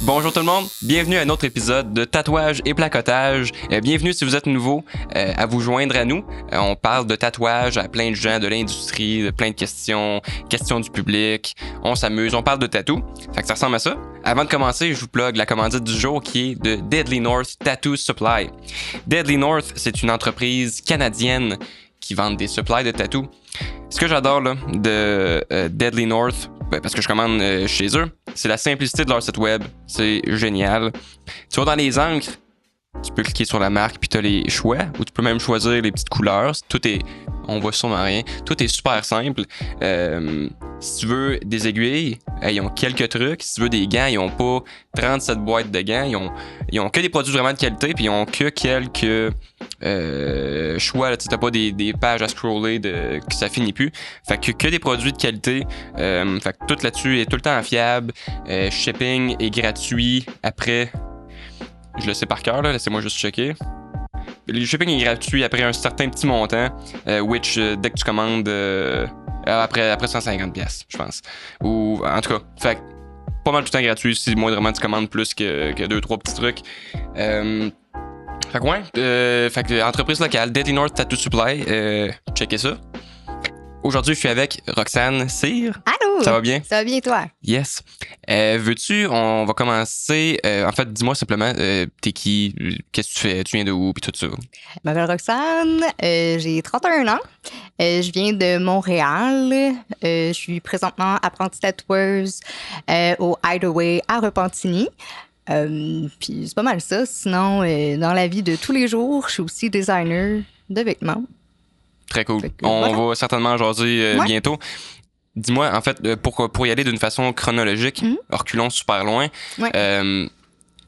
Bonjour tout le monde, bienvenue à un autre épisode de Tatouage et Placotage. Bienvenue si vous êtes nouveau à vous joindre à nous. On parle de tatouage à plein de gens de l'industrie, de plein de questions du public. On s'amuse, on parle de tatou. Fait que ça ressemble à ça. Avant de commencer, je vous plug la commandite du jour qui est de Deadly North Tattoo Supply. Deadly North, c'est une entreprise canadienne qui vend des supplies de tatou. Ce que j'adore là, de Deadly North, parce que je commande chez eux, c'est la simplicité de leur site web. C'est génial. Tu vas dans les encres, tu peux cliquer sur la marque puis tu as les choix, ou tu peux même choisir les petites couleurs. Tout est, on voit sûrement rien. Tout est super simple. Si tu veux des aiguilles, ils ont quelques trucs. Si tu veux des gants, ils ont pas 37 boîtes de gants. Ils ont que des produits vraiment de qualité puis ils ont que quelques choix. Tu n'as pas des pages à scroller que ça finit plus. Fait que des produits de qualité. Fait que tout là-dessus est tout le temps fiable. Shipping est gratuit après. Je le sais par cœur, là. Laissez-moi juste checker. Le shipping est gratuit après un certain petit montant, which, dès que tu commandes, après 150$, je pense. Ou, en tout cas, fait que pas mal tout le temps gratuit si moindrement tu commandes plus que 2-3 petits trucs. Fait que ouais, fait que entreprise locale, Deadly North Tattoo Supply, checkez ça. Aujourd'hui, je suis avec Roxane Cyr. Allô! Ça va bien? Ça va bien, toi? Yes. Veux-tu, on va commencer. En fait, dis-moi simplement, t'es qui? Qu'est-ce que tu fais? Tu viens de où? Puis tout ça. Je m'appelle Roxane, j'ai 31 ans. Je viens de Montréal. Je suis présentement apprentie tatoueuse au Hideaway à Repentigny. Puis c'est pas mal ça. Sinon, dans la vie de tous les jours, je suis aussi designer de vêtements. Très cool. Que, on voilà. va certainement jaser bientôt. Dis-moi, en fait, pour y aller d'une façon chronologique, reculons super loin. Ouais.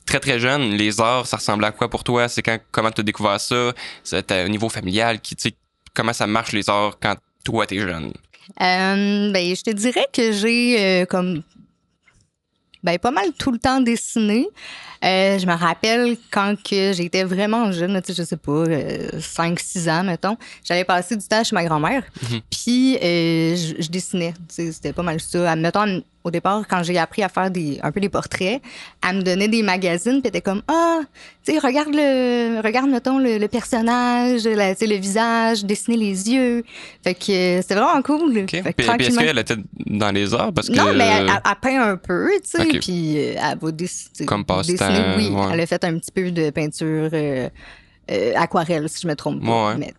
Très, très jeune, les arts, ça ressemble à quoi pour toi? C'est comment tu as découvert ça? C'est au niveau familial, comment ça marche les arts quand toi, t'es jeune? Je te dirais que j'ai pas mal tout le temps dessiné. Je me rappelle quand que j'étais vraiment jeune, je sais pas, 5-6 ans, mettons, j'allais passer du temps chez ma grand-mère, puis je dessinais. C'était pas mal ça. Mettons, au départ, quand j'ai appris à faire un peu des portraits, elle me donnait des magazines, puis elle était comme « Ah, tu sais, regarde, mettons, le personnage, le visage, dessiner les yeux. » Fait que c'était vraiment cool. Okay. Fait que, puis est-ce qu'elle était dans les arts? Parce que... Non, mais elle peint un peu, tu sais, Okay. puis elle va dessiner. Comme passe-temps. Oui, ouais. elle a fait un petit peu de peinture aquarelle, si je me trompe pas. Ouais. Mais,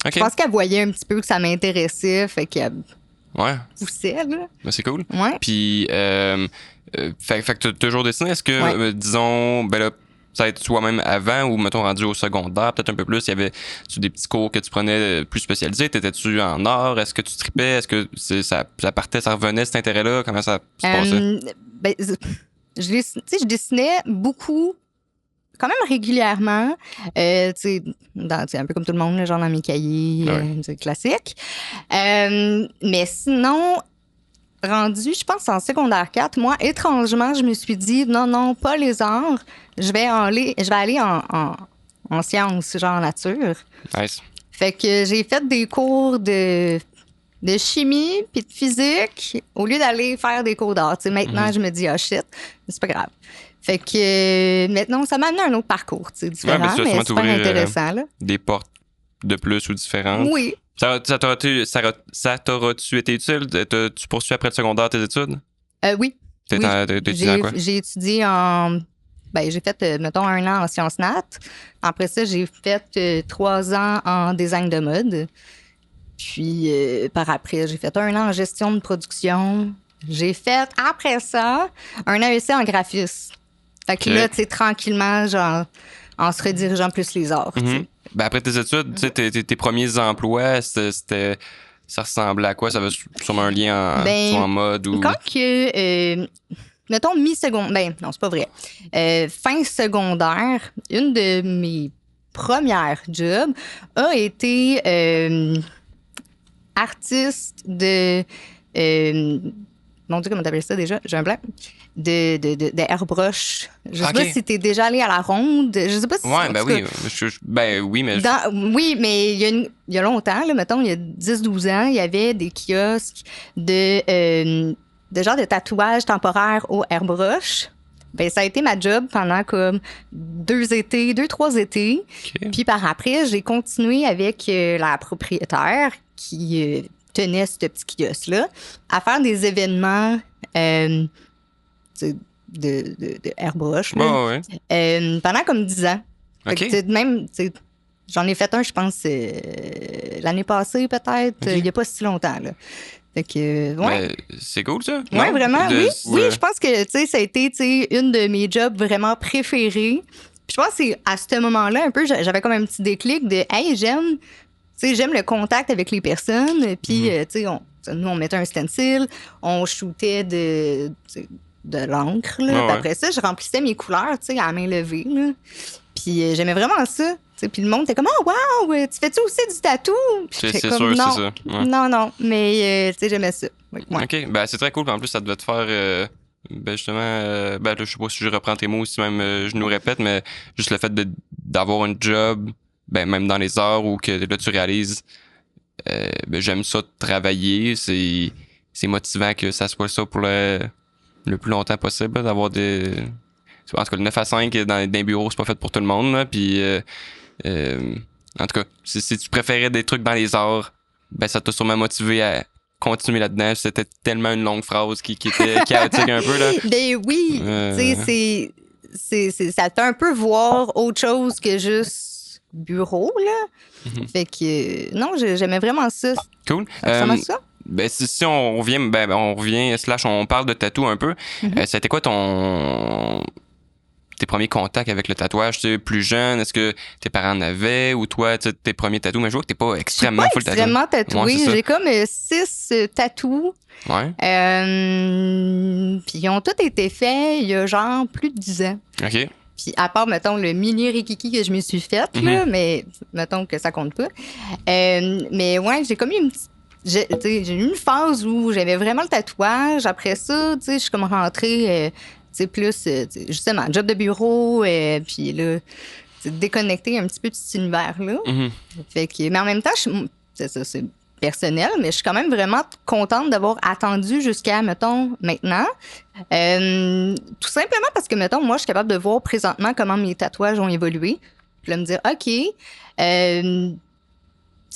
Okay. je pense qu'elle voyait un petit peu que ça m'intéressait, fait qu'elle poussait, là. Ben, c'est cool. Ouais. Puis, fait que tu as toujours dessiné. Est-ce que, disons, ben là, ça a été toi-même avant ou, mettons, rendu au secondaire, peut-être un peu plus, il y avait des petits cours que tu prenais plus spécialisés? T'étais-tu en art? Est-ce que tu tripais? Est-ce que ça partait, ça revenait, cet intérêt-là? Comment ça se passait? Je dessinais beaucoup, quand même régulièrement, un peu comme tout le monde, là, genre dans mes cahiers, classiques. Mais sinon, rendu, je pense, en secondaire 4, moi, étrangement, je me suis dit, non, pas les arts, je vais aller en sciences, genre nature. Nice. Fait que j'ai fait des cours de chimie puis de physique au lieu d'aller faire des cours d'art. Maintenant, je me dis, oh shit, c'est pas grave. Fait que maintenant, ça m'a amené un autre parcours, différent, mais super intéressant. Là. Des portes de plus ou différentes. Oui. Ça t'aura-tu été utile? Tu poursuis après le secondaire tes études? Oui. T'es étudiant quoi? J'ai étudié j'ai fait, mettons, 1 an en sciences nat. Après ça, j'ai fait 3 ans en design de mode. Puis, par après, j'ai fait 1 an en gestion de production. J'ai fait, après ça, un AEC en graphisme. Fait que là, tu sais, tranquillement, genre, en se redirigeant plus les arts. Ben après tes études, tes premiers emplois, ça ressemblait à quoi? Ça avait sûrement un lien soit en mode ou... Quand que... mettons, mi-secondaire... non, c'est pas vrai. Fin secondaire, une de mes premières jobs a été artiste de... mon Dieu, comment t'appelles ça déjà? J'ai un blanc. De airbrush. Je sais pas si t'es déjà allé à la ronde. Je sais pas si... Ouais, ben oui. Oui, mais... Oui, mais il y a longtemps, là, mettons, il y a 10-12 ans, il y avait des kiosques de genre de tatouage temporaire au airbrush. Ben, ça a été ma job pendant comme 3 étés. OK. Puis par après, j'ai continué avec la propriétaire qui tenait ce petit kiosque-là à faire des événements tu sais, de airbrush là, Ouais, ouais. pendant comme 10 ans. Fait OK. que, tu sais, même, tu sais, j'en ai fait un, je pense, l'année passée peut-être, OK. il n'y a pas si longtemps. Là. Fait que, ouais. Ben, c'est cool, ça. Oui, non? vraiment, De- oui. Oui, ouais. je pense que tu sais, ça a été tu sais, une de mes jobs vraiment préférés. Puis je pense que c'est à ce moment-là, un peu, j'avais comme un petit déclic de hey, j'aime le contact avec les personnes. Puis, tu sais, nous, on mettait un stencil, on shootait tu sais, de l'encre. Là. Ouais, Puis ouais. après ça, je remplissais mes couleurs tu sais, à la main levée. Là. Puis j'aimais vraiment ça. Tu sais, puis le monde était comme oh, wow, tu fais-tu aussi du tatou? Puis C'est j'étais sûr, comme, non, c'est ça. Ouais. non. Mais tu sais, j'aimais ça. Ouais. OK. Ben, c'est très cool. Puis en plus, ça devait te faire. Ben, justement. Ben, là, je sais pas si je reprends tes mots ou si même je nous répète, mais juste le fait d'avoir un job, ben, même dans les heures où que là, tu réalises, ben, j'aime ça travailler. C'est motivant que ça soit ça pour le plus longtemps possible, là, d'avoir des. En tout cas, le 9 à 5 dans un bureau, c'est pas fait pour tout le monde, là. Puis, en tout cas, si tu préférais des trucs dans les arts, ben, ça t'a sûrement motivé à continuer là-dedans. C'était tellement une longue phrase qui était chaotique un peu, là. Ben oui, tu sais, ça te fait un peu voir autre chose que juste bureau, là. Fait que, non, j'aimais vraiment ça. Cool. Ça ressemble à ça? Ben, si on revient, on parle de tatou un peu. C'était quoi tes premiers contacts avec le tatouage, tu sais, plus jeune? Est-ce que tes parents en avaient ou toi, tu sais, tes premiers tatous? Mais je vois que t'es pas extrêmement Pas full tatoué. extrêmement tatoué. Ouais, c'est ça. J'ai comme 6 tatous. Ouais. Puis ils ont tous été faits il y a genre plus de 10 ans. OK. Puis à part, mettons, le mini rikiki que je me suis fait, là, mais mettons que ça compte pas. Mais ouais, j'ai comme eu une petite... J'ai eu une phase où j'avais vraiment le tatouage. Après ça, tu sais, je suis comme rentrée, tu sais, plus, tu sais, justement, job de bureau, puis là, déconnecter un petit peu de cet univers-là. Fait que, mais en même temps, c'est ça, c'est personnel, mais je suis quand même vraiment contente d'avoir attendu jusqu'à, mettons, maintenant. Tout simplement parce que, mettons, moi, je suis capable de voir présentement comment mes tatouages ont évolué. Puis là, me dire, OK,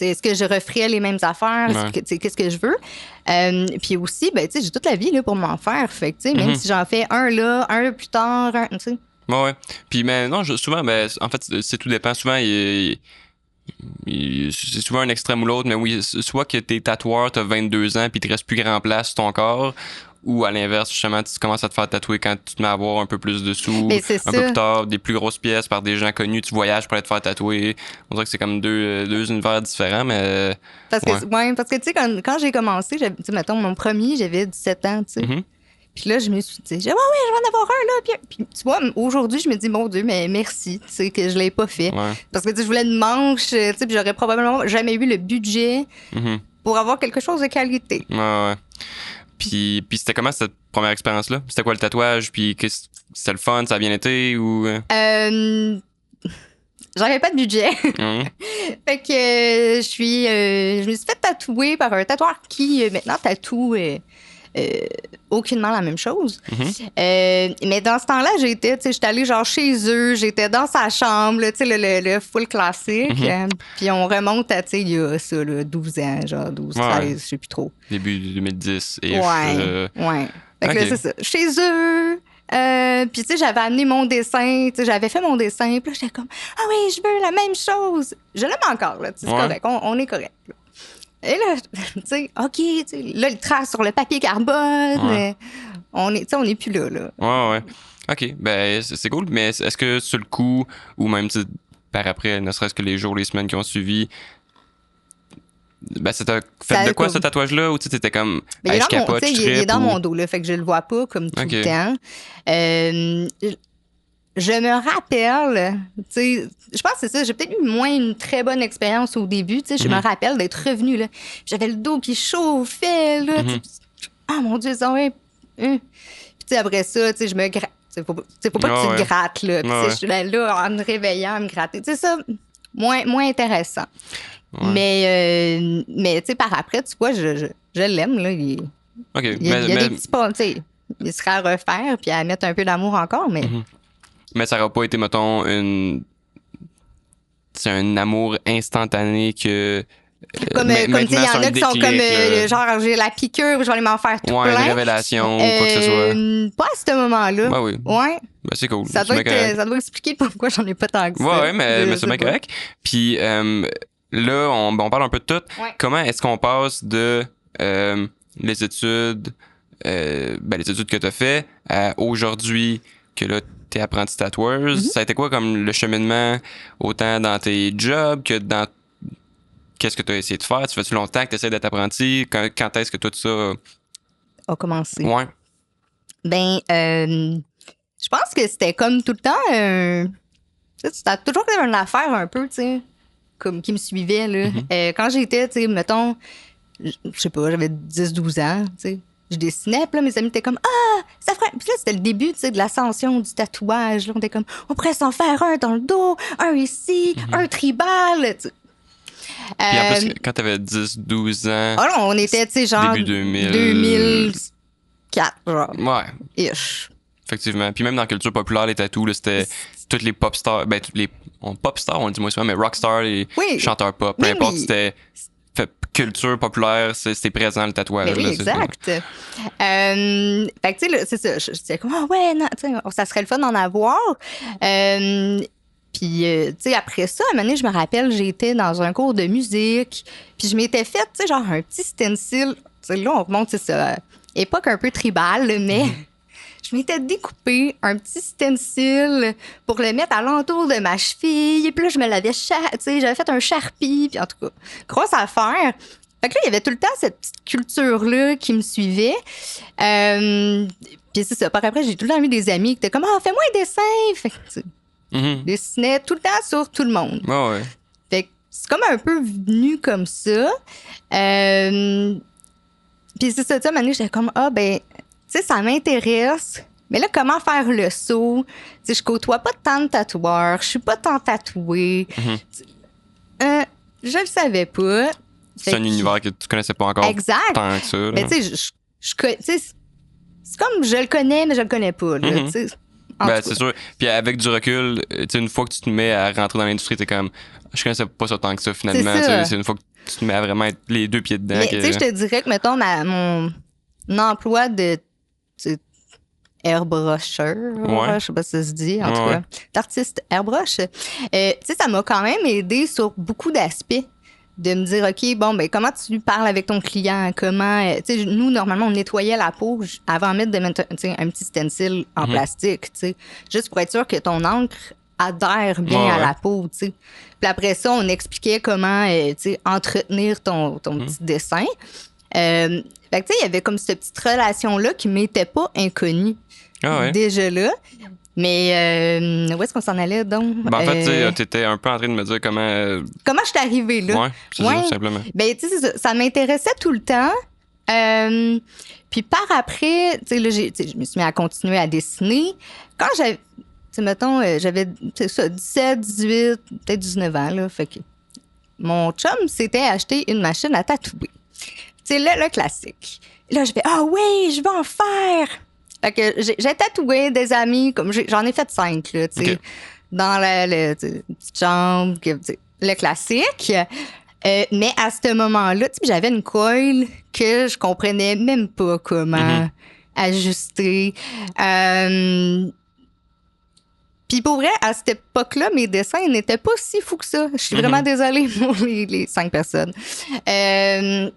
est-ce que je referais les mêmes affaires? Ouais. Qu'est-ce que je veux? Puis aussi, ben, j'ai toute la vie là, pour m'en faire. Fait que, même si j'en fais un là, un plus tard, tu sais. Ouais. Puis, mais non, souvent, ben, en fait, c'est tout dépend. Souvent, c'est souvent un extrême ou l'autre, mais oui, soit que t'es tatoueur, t'as 22 ans, puis il te reste plus grand place sur ton corps, ou à l'inverse, justement, tu commences à te faire tatouer quand tu te mets à avoir un peu plus de sous, Mais c'est un ça. peu plus tard, des plus grosses pièces par des gens connus, tu voyages pour aller te faire tatouer. On dirait que c'est comme deux univers différents, mais... Parce que tu sais, quand j'ai commencé, tu sais, mettons, mon premier, j'avais 17 ans, tu sais. Puis là, je me suis dit, ouais, je vais en avoir un, là. Puis tu vois, aujourd'hui, je me dis, mon Dieu, mais merci, tu sais, que je l'ai pas fait. Ouais. Parce que, tu sais, je voulais une manche, tu sais, puis j'aurais probablement jamais eu le budget pour avoir quelque chose de qualité. Ouais. Puis c'était comment cette première expérience-là? C'était quoi le tatouage? Puis c'était le fun? Ça a bien été? Ou... J'avais pas de budget. Fait que je me suis fait tatouer par un tatoueur qui, maintenant, tatoue aucunement la même chose. Mais dans ce temps-là, j'étais allée genre chez eux, j'étais dans sa chambre, tu sais, le full classique. Puis on remonte à, tu sais, il y a ça, là, 12 ans, genre 12, 13, je sais plus trop. Début 2010. Ouais. Fait que là, c'est ça. Chez eux. Puis, tu sais, j'avais amené mon dessin, tu sais, j'avais fait mon dessin, puis là, j'étais comme, ah oui, je veux la même chose. Je l'aime encore, là, tu sais, c'est correct, on est correct, là. Et là, tu sais, OK, tu sais, là, il trace sur le papier carbone, on est plus là. Ouais. OK, ben, c'est cool, mais est-ce que sur le coup, ou même par après, ne serait-ce que les jours, les semaines qui ont suivi, ben, ça t'a fait de quoi, ce tatouage-là? Ou tu étais comme, ben, je capote, je trippe? Il est dans mon dos, là, fait que je le vois pas comme tout le temps. Je me rappelle, tu sais, je pense que c'est ça, j'ai peut-être eu moins une très bonne expérience au début, tu sais, je me rappelle d'être revenue, là. J'avais le dos qui chauffait, là. Ah, mon Dieu, ça ouais. Puis, tu sais, après ça, tu sais, je me gratte. Faut pas que tu te grattes, là. Puis, je suis là, en me réveillant, à me gratter. Tu sais, ça, moins intéressant. Mais tu sais, par après, tu vois, je l'aime, là. Il y a des petits pas, tu sais. il serait à refaire puis à mettre un peu d'amour encore, mais... Mais ça n'aurait pas été, mettons, c'est un amour instantané que... Comme tu sais, il y maintenant, c'est en un a qui sont déclic, comme, là. genre, j'ai la piqûre, je vais aller m'en faire tout Ouais, plein. une révélation ou quoi que ce soit. Pas à ce moment-là. Ben oui. Ouais. Ben, c'est cool. Ça C'est bien correct. doit expliquer pourquoi j'en ai pas tant que ça. Ouais, mais Je c'est sais bien pas. correct. Puis là, on parle un peu de tout. Ouais. Comment est-ce qu'on passe de les études, les études que tu as fait à aujourd'hui que là, t'es apprenti tatoueuse? Ça a été quoi comme le cheminement, autant dans tes jobs que dans qu'est-ce que tu as essayé de faire? Tu fais-tu longtemps que tu essaies d'être apprenti? Quand est-ce que tout ça... A commencé. Ouais. Ben, je pense que c'était comme tout le temps... C'était toujours une affaire un peu, tu sais, comme qui me suivait, là. Quand j'étais, tu sais, mettons, je sais pas, j'avais 10-12 ans, tu sais, je dessinais, puis là, mes amis étaient comme « Ah, ça ferait... » Puis là, c'était le début, tu sais, de l'ascension du tatouage, là. On était comme « On pourrait s'en faire un dans le dos, un ici, un tribal, tu sais. » Puis en plus, quand t'avais 10-12 ans... Oh non, on était, tu sais, genre... Début 2000... 2004, genre. Ouais. Ish. Effectivement. Puis même dans la culture populaire, les tatous, là, c'était toutes les pop stars, pop stars, on le dit moins souvent, mais rock stars, les chanteurs pop, peu importe, c'était culture populaire, c'était présent le tatouage. Mais oui, là, exact. Fait que tu sais, là, c'est ça, je disais comme, ah ouais, non, tu sais, ça serait le fun d'en avoir. Puis, tu sais, après ça, à un moment donné, je me rappelle, j'étais dans un cours de musique, puis je m'étais fait, tu sais, genre un petit stencil. Tu sais, là, on remonte, c'est ça, époque un peu tribale, mais je m'étais découpé un petit stencil pour le mettre à l'entour de ma cheville. Et puis là, je me l'avais, tu sais, j'avais fait un Sharpie, puis en tout cas, grosse affaire. Fait que là, il y avait tout le temps cette petite culture-là qui me suivait. Puis c'est ça. Par après, j'ai tout le temps eu des amis qui étaient comme, ah, fais-moi un dessin. Fait que, tu sais, je dessinais tout le temps sur tout le monde. Oh, ouais. Fait que c'est comme un peu venu comme ça. Puis c'est ça, tu sais, à un moment donné, j'étais comme, ah, ben, tu sais, ça m'intéresse. Mais là, comment faire le saut? Tu sais, je côtoie pas tant de tatoueurs. Je suis pas tant tatouée. Je le savais pas. C'est un univers que tu connaissais pas encore exact. tant que ça. Là. Mais tu sais, c'est comme je le connais, mais je le connais pas. Là, tu sais. Ben, c'est sûr. Puis avec du recul, tu sais, une fois que tu te mets à rentrer dans l'industrie, t'es comme, je connaissais pas ça tant que ça finalement. C'est une fois que tu te mets à vraiment être les deux pieds dedans. Mais tu sais, je te dirais que, mettons, mon emploi de airbrusheur, je sais pas si ça se dit, en tout cas, d'artiste airbrush, tu sais, ça m'a quand même aidé sur beaucoup d'aspects. De me dire, OK, bon, ben comment tu parles avec ton client? Comment... tu sais, nous, normalement, on nettoyait la peau avant de mettre un petit stencil en plastique, tu sais, juste pour être sûr que ton encre adhère bien à la peau, tu sais. Puis après ça, on expliquait comment, tu sais, entretenir ton petit dessin. Fait que, tu sais, il y avait comme cette petite relation-là qui m'était pas inconnue. Déjà là. Mais où est-ce qu'on s'en allait donc? Ben, en fait, tu étais un peu en train de me dire comment. Comment je suis arrivée là? Oui, c'est ça, simplement. Ben, tu sais, ça m'intéressait tout le temps. Puis par après, tu sais, là, je me suis mis à continuer à dessiner. Quand j'avais, tu sais, mettons, j'avais 17, 18, peut-être 19 ans, là. Fait que mon chum s'était acheté une machine à tatouer. Tu sais, le classique. Là, je fais, ah oui, je vais en faire! Fait que j'ai tatoué des amis, comme j'en ai fait 5, là, tu sais, dans la petite chambre, le classique. Mais à ce moment-là, tu sais, j'avais une coil que je comprenais même pas comment ajuster. Puis pour vrai, à cette époque-là, mes dessins n'étaient pas si fous que ça. Je suis vraiment désolée pour les 5 personnes. Mais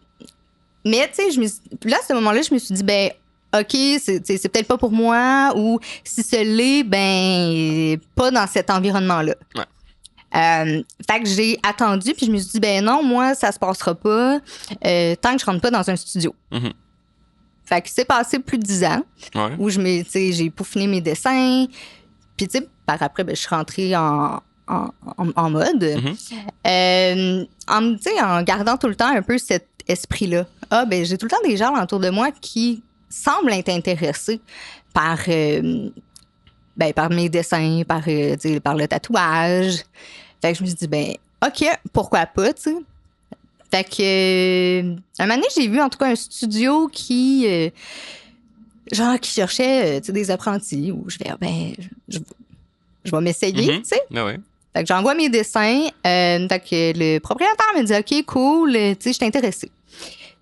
tu sais, là, à ce moment-là, je me suis dit, ben, OK, c'est peut-être pas pour moi, ou si ce l'est, ben, pas dans cet environnement-là. Fait que j'ai attendu, puis je me suis dit, ben non, moi, ça se passera pas tant que je rentre pas dans un studio. Fait que c'est passé plus de 10 ans où j'ai peaufiné mes dessins, puis tu sais, par après, ben, je suis rentrée en mode, en gardant tout le temps un peu cet esprit-là. Ah, ben, j'ai tout le temps des gens autour de moi qui semblent être intéressés par mes dessins, par le tatouage. Fait que je me suis dit, ben, OK, pourquoi pas, tu sais. Fait que, un moment donné, j'ai vu en tout cas un studio qui genre qui cherchait des apprentis où je vais, je vais m'essayer, tu sais. Ah ouais. Fait que j'envoie mes dessins. Fait que le propriétaire me dit, OK, cool, tu sais, je suis intéressée.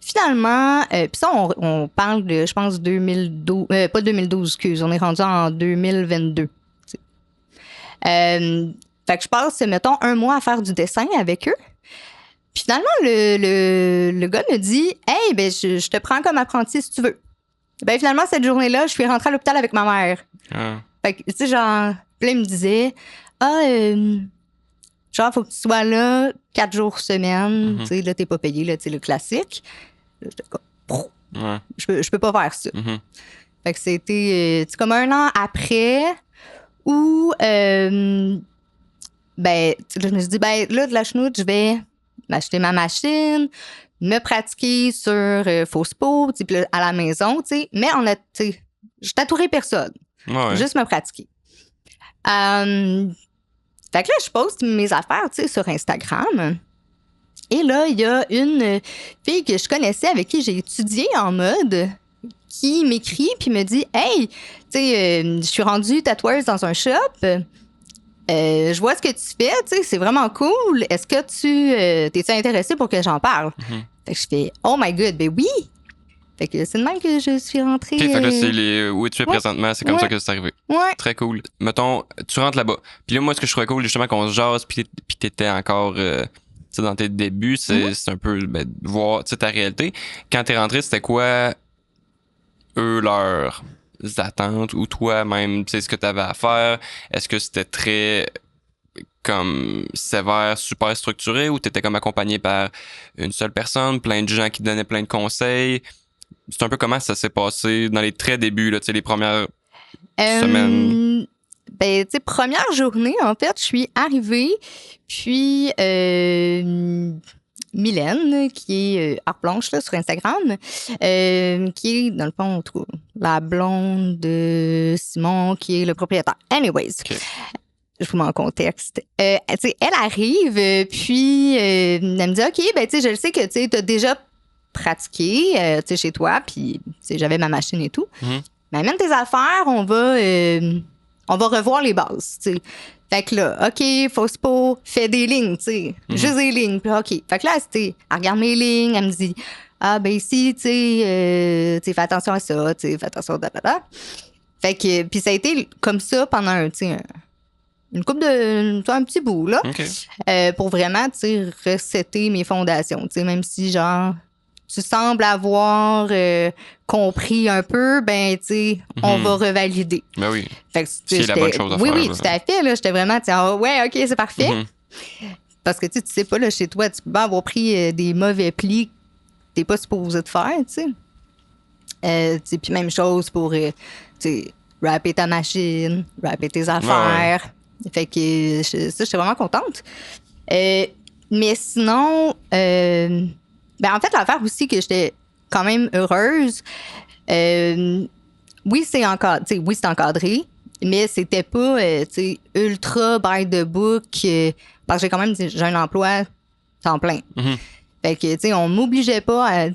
Finalement, puis ça, on parle de, je pense, 2012, pas 2012, excuse, on est rendu en 2022. Fait que je passe, mettons, 1 mois à faire du dessin avec eux. Puis finalement, le gars me dit, hey, ben, je te prends comme apprenti si tu veux. Ben, finalement, cette journée-là, je suis rentrée à l'hôpital avec ma mère. Ah. Fait que, tu sais, genre, puis là, il me disait, genre, faut que tu sois là 4 jours semaine. Tu sais, là, t'es pas payé, là, tu sais, le classique. Là, j'étais comme, Ouais. je peux pas faire ça. Fait que c'était, tu sais, comme 1 an après où, ben, tu sais, là, je me suis dit, ben, là, de la chenoute, je vais m'acheter ma machine, me pratiquer sur fausse peau, puis là, à la maison, tu sais. Mais tu sais, je tatouerai personne. Ouais. Juste me pratiquer. Fait que là, je poste mes affaires, tu sais, sur Instagram. Et là, il y a une fille que je connaissais avec qui j'ai étudié en mode qui m'écrit puis me dit, hey, tu sais, je suis rendue tatoueuse dans un shop. Je vois ce que tu fais, tu sais, c'est vraiment cool. Est-ce que t'es-tu intéressée pour que j'en parle? Fait que je fais, oh my god, ben oui! Fait que c'est de même que je suis rentrée. OK, fait que là, c'est où tu es présentement, c'est comme ça que c'est arrivé. Ouais. Très cool. Mettons, tu rentres là-bas. Puis là, moi, ce que je trouvais cool, justement, qu'on se jase, puis t'étais encore, tu sais, dans tes débuts, c'est un peu, ben, voir, tu sais, ta réalité. Quand t'es rentré, c'était quoi, eux, leurs attentes, ou toi-même, tu sais, ce que t'avais à faire? Est-ce que c'était très, comme, sévère, super structuré, ou t'étais comme accompagné par une seule personne, plein de gens qui te donnaient plein de conseils? C'est un peu comment ça s'est passé dans les très débuts, là, tu sais, les premières semaines? Ben, tu sais, première journée, en fait, je suis arrivée, puis Mylène, qui est Art Blanche là, sur Instagram, qui est, dans le fond, la blonde de Simon, qui est le propriétaire. Anyways, je vous mets en contexte. Tu sais, elle arrive, puis elle me dit, OK, ben, tu sais, je le sais que tu as déjà pratiqué, tu sais, chez toi, puis tu sais, j'avais ma machine et tout. Mais amène tes affaires, on va revoir les bases, tu sais. Fait que là, OK, fausse peau, fais des lignes, tu sais. Juste des lignes. Puis OK. Fait que là, elle regarde mes lignes, elle me dit, ah, ben ici, tu sais, fais attention à ça, tu sais, fais attention à da. Fait que, puis ça a été comme ça pendant, tu sais, une couple de, un petit bout, là. Pour vraiment, tu sais, resetter mes fondations, tu sais, même si, genre, tu sembles avoir compris un peu, ben, tu sais, on va revalider. Ben oui. Fait que, c'est la bonne chose à faire. Oui, là. tout à fait. Là, j'étais vraiment, ouais, OK, c'est parfait. Parce que, tu sais pas, là, chez toi, tu peux pas avoir pris des mauvais plis que t'es pas supposé de faire, tu sais. Puis même chose pour, tu sais, rapper ta machine, rapper tes affaires. Fait que, ça, j'étais vraiment contente. Mais sinon, ben, en fait, l'affaire aussi que j'étais quand même heureuse, oui, c'est encadré, mais c'était pas ultra by the book, parce que j'ai un emploi temps plein. Fait que, tu sais, on m'obligeait pas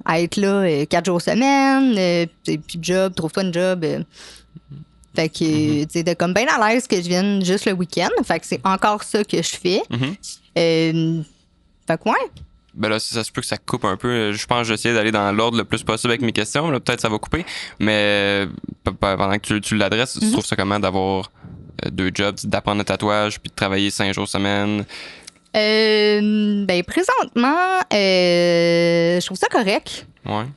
à être là 4 jours semaine, puis job, trouve-toi une job. Fait que, tu sais, t'es comme bien à l'aise que je vienne juste le week-end. Fait que c'est encore ça que je fais. Fait que, ouais. Ben là, ça se peut que ça coupe un peu. Je pense que j'essaie d'aller dans l'ordre le plus possible avec mes questions. Là, peut-être ça va couper. Mais pendant que tu l'adresses, tu trouves ça comment d'avoir 2 jobs, d'apprendre le tatouage puis de travailler 5 jours semaine? Ben, présentement, je trouve ça correct.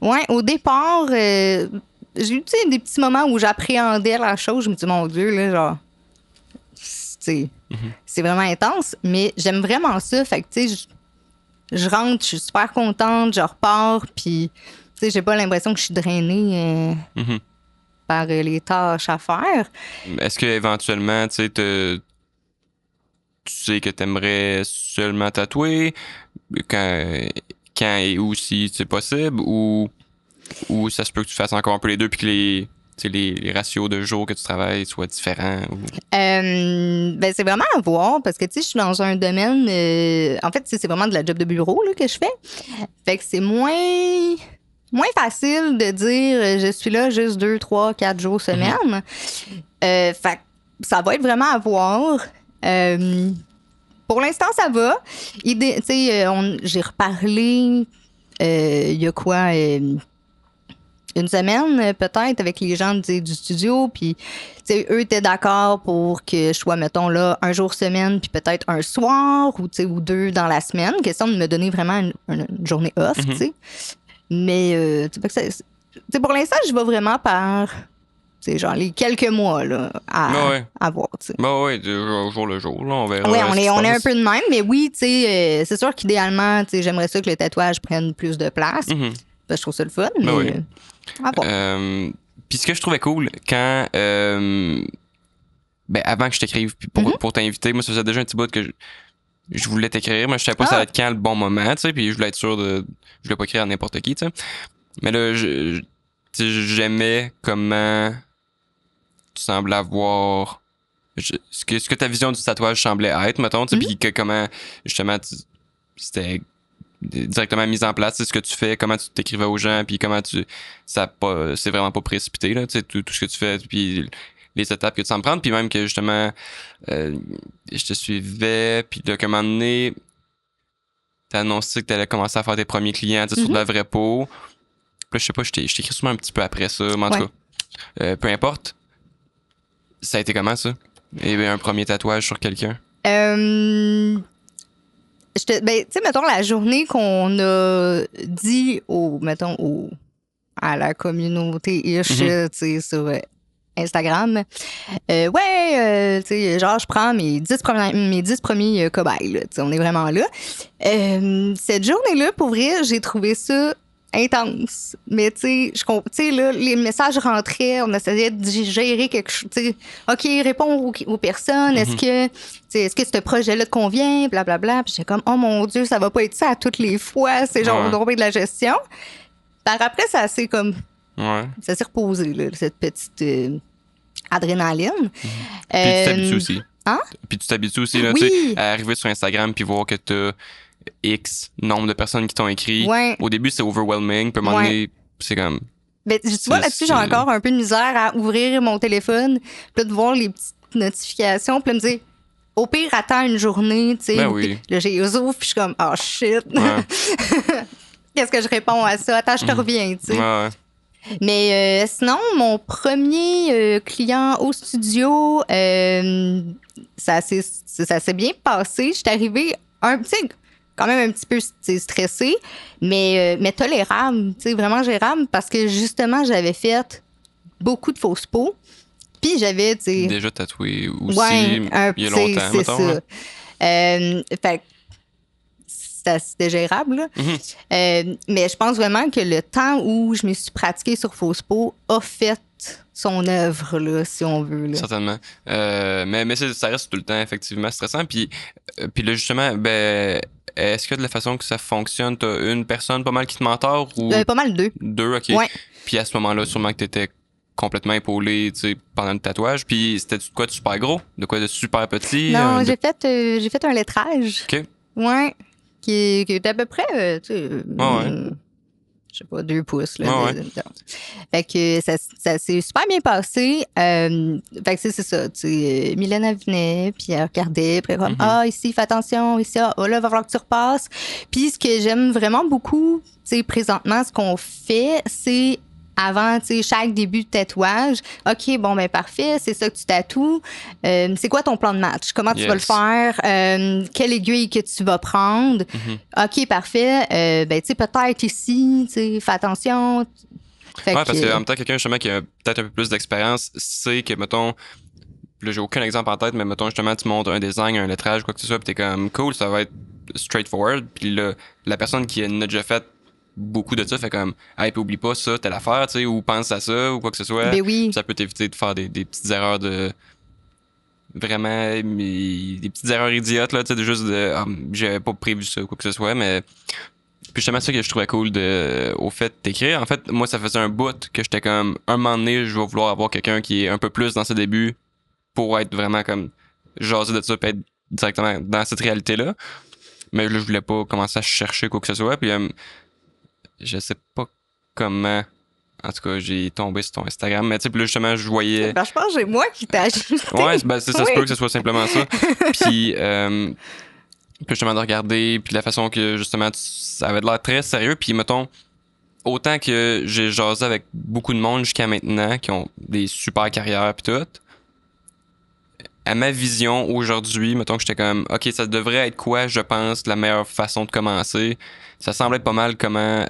Ouais, au départ, j'ai eu des petits moments où j'appréhendais la chose. Je me dis, mon Dieu, là, genre, c'est vraiment intense. Mais j'aime vraiment ça. Fait que, tu sais, je rentre, je suis super contente, je repars, puis, tu sais, j'ai pas l'impression que je suis drainée par les tâches à faire. Est-ce que éventuellement, tu sais, tu sais que t'aimerais seulement tatouer quand et où si c'est possible, ou ça se peut que tu fasses encore un peu les deux puis que les ratios de jours que tu travailles soient différents? Ben, c'est vraiment à voir parce que, tu sais, je suis dans un domaine... en fait, c'est vraiment de la job de bureau là, que je fais. Fait que c'est moins moins facile de dire je suis là juste 2, 3, 4 jours semaine. Fait que ça va être vraiment à voir. Pour l'instant, ça va. J'ai reparlé il y a quoi? Une semaine, peut-être, avec les gens du studio. Puis, eux étaient d'accord pour que je sois, mettons, là, un jour semaine, puis peut-être un soir ou 2 dans la semaine. Question de me donner vraiment une journée off, tu sais. Mais, pour l'instant, je vais vraiment par, genre, les quelques mois, là, à voir, tu sais. Oui, au jour le jour, là, on verra. Oui, on est un peu de même, mais oui, tu sais, c'est sûr qu'idéalement, tu sais, j'aimerais ça que le tatouage prenne plus de place. Parce que je trouve ça le fun, mais... Puis ce que je trouvais cool quand avant que je t'écrive pour t'inviter, moi ça faisait déjà un petit bout que je voulais t'écrire, mais je savais pas ça allait être quand le bon moment, tu sais, puis je voulais être sûr je voulais pas écrire à n'importe qui, tu sais. Mais là j'aimais comment tu semblais avoir ce que ta vision du tatouage semblait être, mettons, tu sais, puis que comment justement c'était directement mise en place, ce que tu fais, comment tu t'écrivais aux gens, puis comment c'est vraiment pas précipité, là, tu sais, tout ce que tu fais, puis les étapes que tu sens prendre, puis même que justement je te suivais, puis là, qu'à un moment donné t'as annoncé que t'allais commencer à faire tes premiers clients, tu sais, sur de la vraie peau. Puis là, je sais pas, je t'écris souvent un petit peu après ça, mais en tout cas, peu importe. Ça a été comment, ça? Et un premier tatouage sur quelqu'un? Tu sais, mettons, la journée qu'on a dit à la communauté ish, tu sais, sur Instagram, tu sais, genre, je prends mes 10 premiers cobayes, là, tu sais, on est vraiment là. Cette journée-là, pour vrai, j'ai trouvé ça intense. Mais, tu sais, là, les messages rentraient, on essayait de gérer quelque chose, tu sais, OK, répondre aux personnes, est-ce que ce projet-là te convient, blablabla. Puis j'étais comme, oh mon Dieu, ça va pas être ça à toutes les fois, c'est genre, on doit de la gestion. Par après, ça s'est comme, ça s'est reposé, là, cette petite adrénaline. Puis tu t'habitues aussi. Hein? Puis tu t'habitues aussi, là, tu sais, à arriver sur Instagram puis voir que t'as X nombre de personnes qui t'ont écrit. Au début, c'est overwhelming. Puis à un moment donné, c'est comme... Ben, tu vois, là-dessus, j'ai encore un peu de misère à ouvrir mon téléphone, puis de voir les petites notifications, puis de me dire, au pire, attends une journée, tu sais. Là, j'ai ouvert, puis je suis comme, oh shit. Qu'est-ce que je réponds à ça? Attends, je te reviens, tu sais. Mais sinon, mon premier client au studio, ça s'est bien passé. Je suis arrivée quand même un petit peu stressée, mais tolérable, tu sais, vraiment gérable, parce que justement, j'avais fait beaucoup de fausses peaux. Puis j'avais, tu sais... Déjà tatoué aussi, il y a longtemps, c'est ça. Fait c'était gérable, là. Mais je pense vraiment que le temps où je me suis pratiquée sur fausse peau a fait son œuvre, là, si on veut. Là. Certainement. Mais ça reste tout le temps effectivement stressant. Puis là, justement, est-ce que de la façon que ça fonctionne, t'as une personne pas mal qui te mentor ou... Pas mal deux. Deux, OK. Ouais. Puis à ce moment-là, sûrement que t'étais complètement épaulé, tu sais, pendant le tatouage. Puis c'était de quoi de super gros? De quoi de super petit? Non, j'ai fait un lettrage. OK. Ouais. Qui est à peu près, tu sais... je sais pas, 2 pouces. Là, fait que ça s'est super bien passé. Fait que c'est ça. Mylène venait, puis elle regardait, puis elle comme, ici, fais attention, ici, là, il va falloir que tu repasses. Puis ce que j'aime vraiment beaucoup, présentement, ce qu'on fait, c'est avant, chaque début de tatouage, OK, bon, ben parfait, c'est ça que tu tatoues. C'est quoi ton plan de match? Comment tu vas le faire? Quelle aiguille que tu vas prendre? OK, parfait. Ben, tu sais, peut-être ici, fais attention. Parce que en même temps, quelqu'un, justement, qui a peut-être un peu plus d'expérience, sait que, mettons, là, j'ai aucun exemple en tête, mais mettons, justement, tu montres un design, un lettrage, quoi que ce soit, puis t'es comme, cool, ça va être straightforward. Puis là, la personne qui en a déjà fait beaucoup de ça fait comme hey, puis oublie pas ça, telle affaire, tu sais, ou pense à ça, ou quoi que ce soit. Ben oui. Ça peut t'éviter de faire des petites erreurs de vraiment des petites erreurs idiotes là, tu sais, de juste j'avais pas prévu ça ou quoi que ce soit, mais puis justement ça que je trouvais cool au fait de t'écrire. En fait, moi ça faisait un bout que j'étais comme un moment donné, je vais vouloir avoir quelqu'un qui est un peu plus dans ses débuts pour être vraiment comme jaser de ça, puis être directement dans cette réalité là. Mais là je voulais pas commencer à chercher quoi que ce soit, puis je sais pas comment, en tout cas, j'ai tombé sur ton Instagram. Mais tu sais, puis là, justement, je voyais... Ben, je pense que c'est moi qui t'ai ajouté. Ouais, ben, ça Oui. se peut que ce soit simplement ça. Puis justement, de regarder, puis la façon que, justement, ça avait l'air très sérieux. Puis, mettons, autant que j'ai jasé avec beaucoup de monde jusqu'à maintenant, qui ont des super carrières, puis tout, à ma vision aujourd'hui, mettons que j'étais comme, OK, ça devrait être quoi, je pense, la meilleure façon de commencer. Ça semblait pas mal comment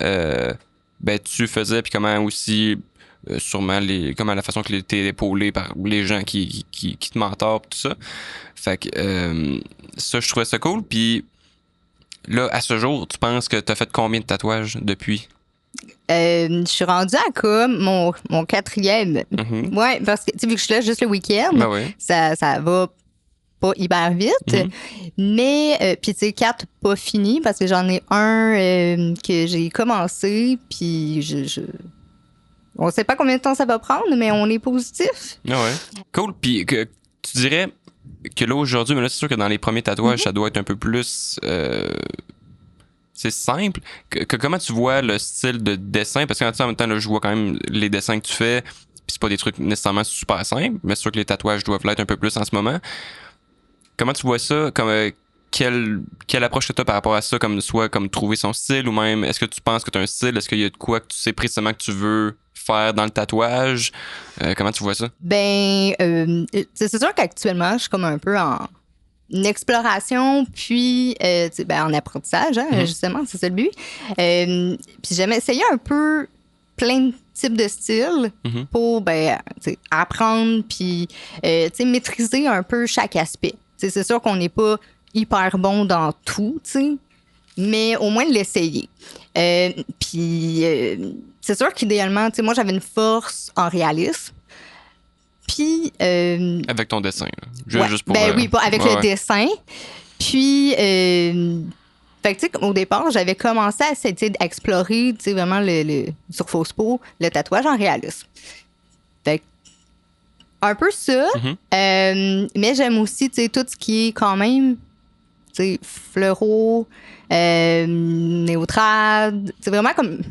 ben, tu faisais, puis comment aussi, sûrement, comment la façon que t'es épaulé par les gens qui te mentorent, pis tout ça. Fait que ça, je trouvais ça cool. Puis là, à ce jour, tu penses que t'as fait combien de tatouages depuis? Je suis rendue à comme mon 4e. Mm-hmm. Ouais, parce que, tu sais, vu que je suis là juste le week-end, Ben oui. ça va pas hyper vite. Mm-hmm. Mais, puis tu sais, 4 pas fini parce que j'en ai un que j'ai commencé, puis on sait pas combien de temps ça va prendre, mais on est positif. Ah ouais. Cool. Puis que tu dirais que là, aujourd'hui, mais là, c'est sûr que dans les premiers tatouages, ça doit être un peu plus... c'est simple. Comment tu vois le style de dessin? Parce qu'en même temps, là, je vois quand même les dessins que tu fais, puis c'est pas des trucs nécessairement super simples, mais c'est sûr que les tatouages doivent l'être un peu plus en ce moment. Comment tu vois ça? Comme, quelle approche que tu as par rapport à ça? Comme soit comme trouver son style, ou même est-ce que tu penses que tu as un style? Est-ce qu'il y a de quoi que tu sais précisément que tu veux faire dans le tatouage? Comment tu vois ça? Ben, c'est sûr qu'actuellement, je suis comme un peu en exploration, puis en apprentissage, hein, justement, c'est ça le but. Puis j'aimais essayer un peu plein de types de styles pour apprendre, puis maîtriser un peu chaque aspect. T'sais, c'est sûr qu'on n'est pas hyper bon dans tout, mais au moins l'essayer. Puis c'est sûr qu'idéalement, moi j'avais une force en réalisme. Puis. Avec ton dessin. Juste pour. Oui, avec le dessin. Puis. Fait que, tu sais, au départ, j'avais commencé à essayer d'explorer, tu sais, vraiment sur fausse peau, le tatouage en réalisme. Fait que, un peu ça. Mais j'aime aussi, tu sais, tout ce qui est quand même, tu sais, fleuro, néotrad. C'est vraiment comme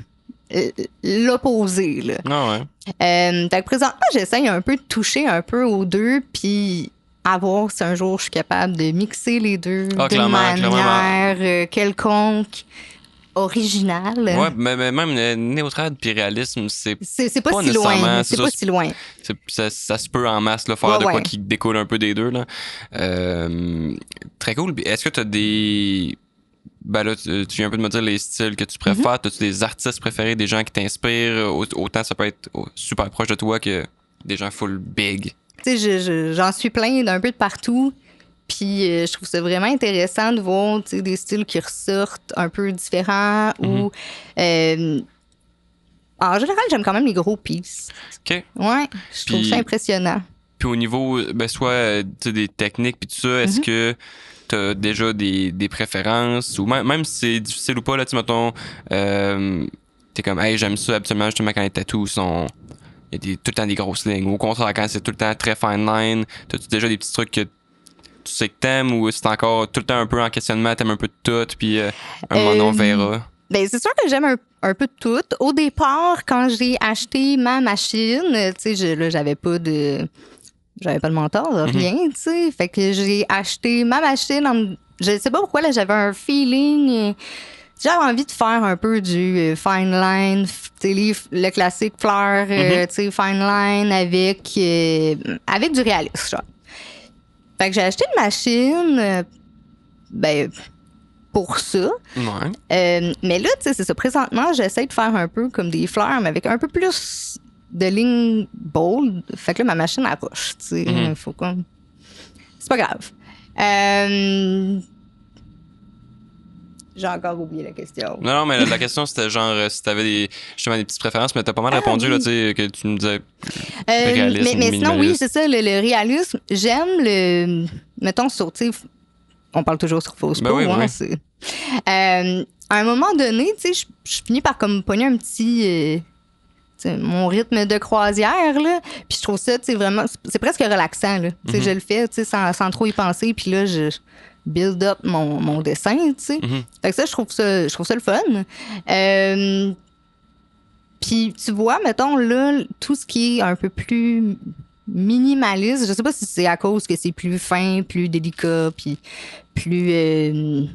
l'opposé, là. Ah ouais. Fait que présentement, j'essaye un peu de toucher un peu aux deux, puis à voir si un jour je suis capable de mixer les deux d'une manière quelconque, originale. Ouais, mais même néotrad puis réalisme, c'est pas si loin. C'est pas si loin. Ça se peut en masse là, faire de quoi qui découle un peu des deux. Là. Très cool. Est-ce que tu as des... Ben là, tu viens un peu de me dire les styles que tu préfères. As-tu des artistes préférés, des gens qui t'inspirent? Autant ça peut être super proche de toi que des gens full big. Tu sais, j'en suis plein d'un peu de partout. Puis je trouve ça vraiment intéressant de voir des styles qui ressortent un peu différents ou... en général, j'aime quand même les gros pieces. OK. Ouais, je trouve ça impressionnant. Puis au niveau, soit des techniques puis tout ça, est-ce que t'as déjà des préférences ou même si c'est difficile ou pas, là, tu mettons, t'es comme, hey, j'aime ça absolument, justement, quand les tattoos sont... Il y a tout le temps des grosses lignes. Ou au contraire, quand c'est tout le temps très fine line, t'as-tu déjà des petits trucs que tu sais que t'aimes ou c'est encore tout le temps un peu en questionnement, t'aimes un peu de tout, puis un moment donné, on verra? Ben, c'est sûr que j'aime un peu de tout. Au départ, quand j'ai acheté ma machine, tu sais, j'avais pas de mentor, rien, tu sais. Fait que j'ai acheté ma machine. Je sais pas pourquoi, là, j'avais un feeling. J'avais envie de faire un peu du fine line, le classique fleur, tu sais, fine line avec du réalisme, genre. Fait que j'ai acheté une machine, pour ça. Ouais. Mais là, tu sais, c'est ça. Présentement, j'essaie de faire un peu comme des fleurs, mais avec un peu plus de lignes bold. Fait que là, ma machine approche, tu sais. Faut comme... C'est pas grave. J'ai encore oublié la question. Non, mais la question, c'était genre si t'avais justement des petites préférences, mais t'as pas mal répondu, là, tu sais, que tu me disais réalisme, mais sinon, oui, c'est ça, le réalisme. J'aime mettons, tu sais, on parle toujours sur fausse peau, hein, c'est... à un moment donné, tu sais, je finis par comme pogner un petit... mon rythme de croisière, là. Puis je trouve ça, tu sais, vraiment... C'est presque relaxant, là. Tu sais, je le fais, tu sais, sans trop y penser. Puis là, je build up mon dessin, tu sais. Fait que ça, je trouve ça le fun. Puis Puis tu vois, mettons, là, tout ce qui est un peu plus minimaliste, je sais pas si c'est à cause que c'est plus fin, plus délicat, puis plus...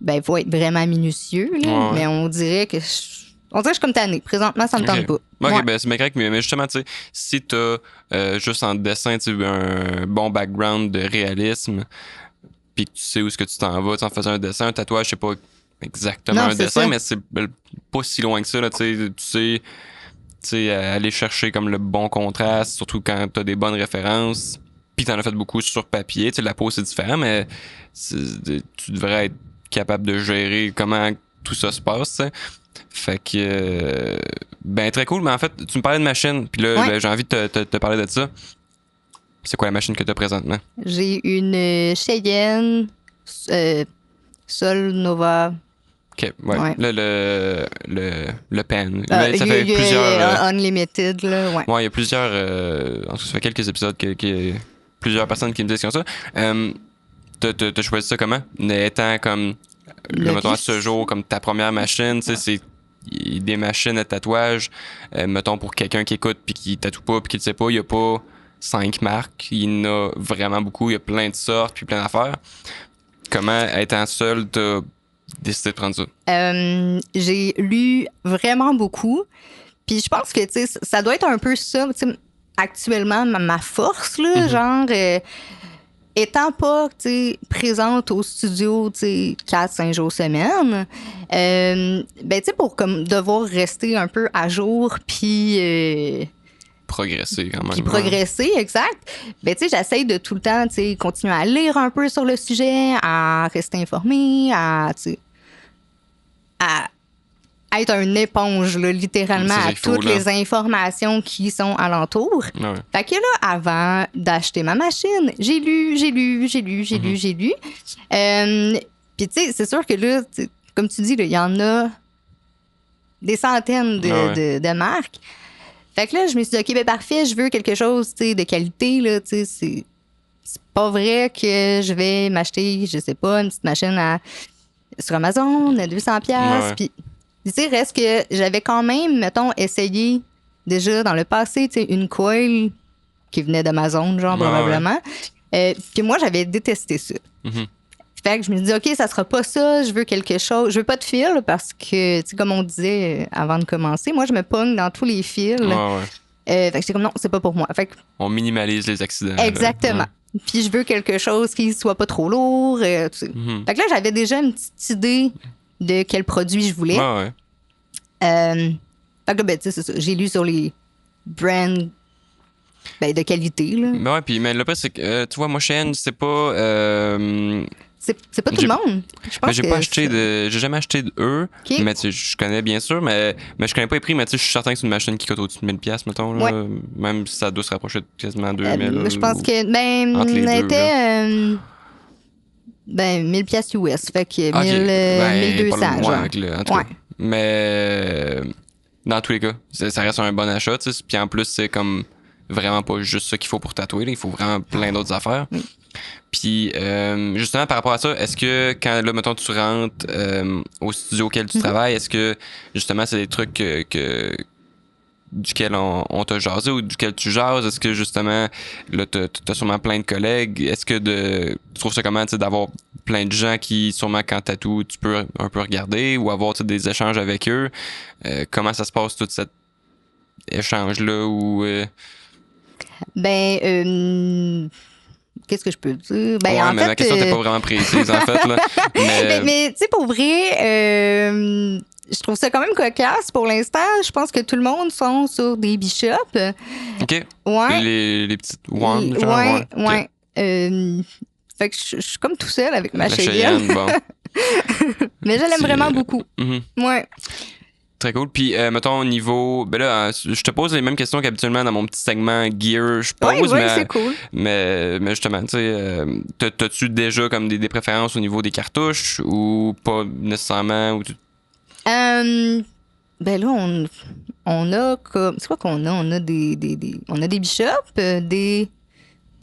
ben, il faut être vraiment minutieux, là, mais on dirait que je suis comme tannée. Présentement, ça me tente pas. OK, ben c'est bien correct, mais justement, tu sais, si t'as juste en dessin, tu sais, un bon background de réalisme, puis que tu sais où est-ce que tu t'en vas, en faisant un dessin, un tatouage, c'est pas exactement un dessin, ça. Mais c'est pas si loin que ça, là, tu sais, aller chercher comme le bon contraste, surtout quand t'as des bonnes références, puis t'en as fait beaucoup sur papier, tu sais, la pose c'est différent, mais tu devrais être capable de gérer comment tout ça se passe, t'sais. Fait que ben très cool, mais en fait tu me parlais de machine, puis là ben, j'ai envie de te parler de ça. C'est quoi la machine que tu as présentement? J'ai une Cheyenne Sol Nova. OK, ouais. Là, le pen. Ça fait plusieurs... Unlimited, là, ouais. Ouais, il y a plusieurs... en tout cas, ça fait quelques épisodes que plusieurs personnes qui me disent comme ça. T'as choisi ça comment? Étant comme... mettons à ce jour, comme ta première machine, tu sais, c'est des machines à tatouage. Mettons pour quelqu'un qui écoute puis qui tatoue pas puis qui le sait pas, il y a pas 5 marques. Il y en a vraiment beaucoup. Il y a plein de sortes puis plein d'affaires. Comment, étant seul, t'as décidé de prendre ça? J'ai lu vraiment beaucoup. Puis je pense que, tu sais, ça doit être un peu ça, tu sais, actuellement, ma force, là, genre... étant pas présente au studio 4-5 jours semaine, ben tu sais, pour comme devoir rester un peu à jour puis progresser quand même. Puis progresser, exact. Ben tu sais, j'essaie de tout le temps continuer à lire un peu sur le sujet, à rester informée, à être une éponge, là, littéralement, à toutes les informations qui sont alentour. Ouais. Fait que là, avant d'acheter ma machine, j'ai lu. Puis, tu sais, c'est sûr que là, comme tu dis, il y en a des centaines de marques. Fait que là, je me suis dit, OK, ben parfait, je veux quelque chose, de qualité, là, tu sais, c'est pas vrai que je vais m'acheter, je sais pas, une petite machine sur Amazon à 200$, puis... Tu sais, reste que j'avais quand même, mettons, essayé déjà dans le passé, tu sais, une coil qui venait d'Amazon, genre, probablement. Puis moi, j'avais détesté ça. Fait que je me suis dit, OK, ça sera pas ça, je veux quelque chose. Je veux pas de fil parce que, tu sais, comme on disait avant de commencer, moi, je me pogne dans tous les fils. Fait que j'étais comme, non, c'est pas pour moi. Fait que, on minimalise les accidents. Exactement. Puis je veux quelque chose qui soit pas trop lourd. Tu sais. Fait que là, j'avais déjà une petite idée de quel produit je voulais. Fait que ben, tu sais, c'est ça. J'ai lu sur les brands de qualité, là. Ben ouais, puis mais le pire, c'est que, tu vois, moi, Cheyenne, c'est pas... c'est pas tout le monde. Je pense j'ai jamais acheté d'eux, mais tu sais, je connais bien sûr, mais je connais pas les prix, mais tu sais, je suis certain que c'est une machine qui coûte au-dessus de 1000$, mettons, là, même si ça doit se rapprocher de quasiment 2000$. Je pense que, elle était... 1000$ US, fait que 1200, genre. En tout cas. Mais dans tous les cas, ça reste un bon achat, tu sais. Puis en plus, c'est comme vraiment pas juste ça qu'il faut pour tatouer, là. Il faut vraiment plein d'autres affaires. Puis justement, par rapport à ça, est-ce que quand, là, mettons, tu rentres au studio auquel tu travailles, est-ce que justement, c'est des trucs duquel on t'a jasé ou duquel tu jases? Est-ce que justement, là, t'as sûrement plein de collègues? Est-ce que tu trouves ça comment, tu sais, d'avoir plein de gens qui, sûrement, quand tatoues, tu peux un peu regarder ou avoir, tu sais, des échanges avec eux? Comment ça se passe, tout cet échange-là? Ou, qu'est-ce que je peux dire? Ben, en fait, ma question n'était pas vraiment précise, en fait, là. Mais tu sais, pour vrai, je trouve ça quand même cocasse pour l'instant. Je pense que tout le monde sont sur des bishops. OK. Ouais. Les petites wands, genre. Ouais. Fait que je suis comme tout seul avec ma Cheyenne. Bon. Mais je l'aime vraiment beaucoup. Ouais. Très cool. Puis, mettons, au niveau... Ben là, je te pose les mêmes questions qu'habituellement dans mon petit segment gear, je pose. Oui, c'est cool. Mais justement, tu sais, t'as-tu déjà comme des préférences au niveau des cartouches ou pas nécessairement? Ou ben là, on a comme... C'est quoi qu'on a? On a des bishops, des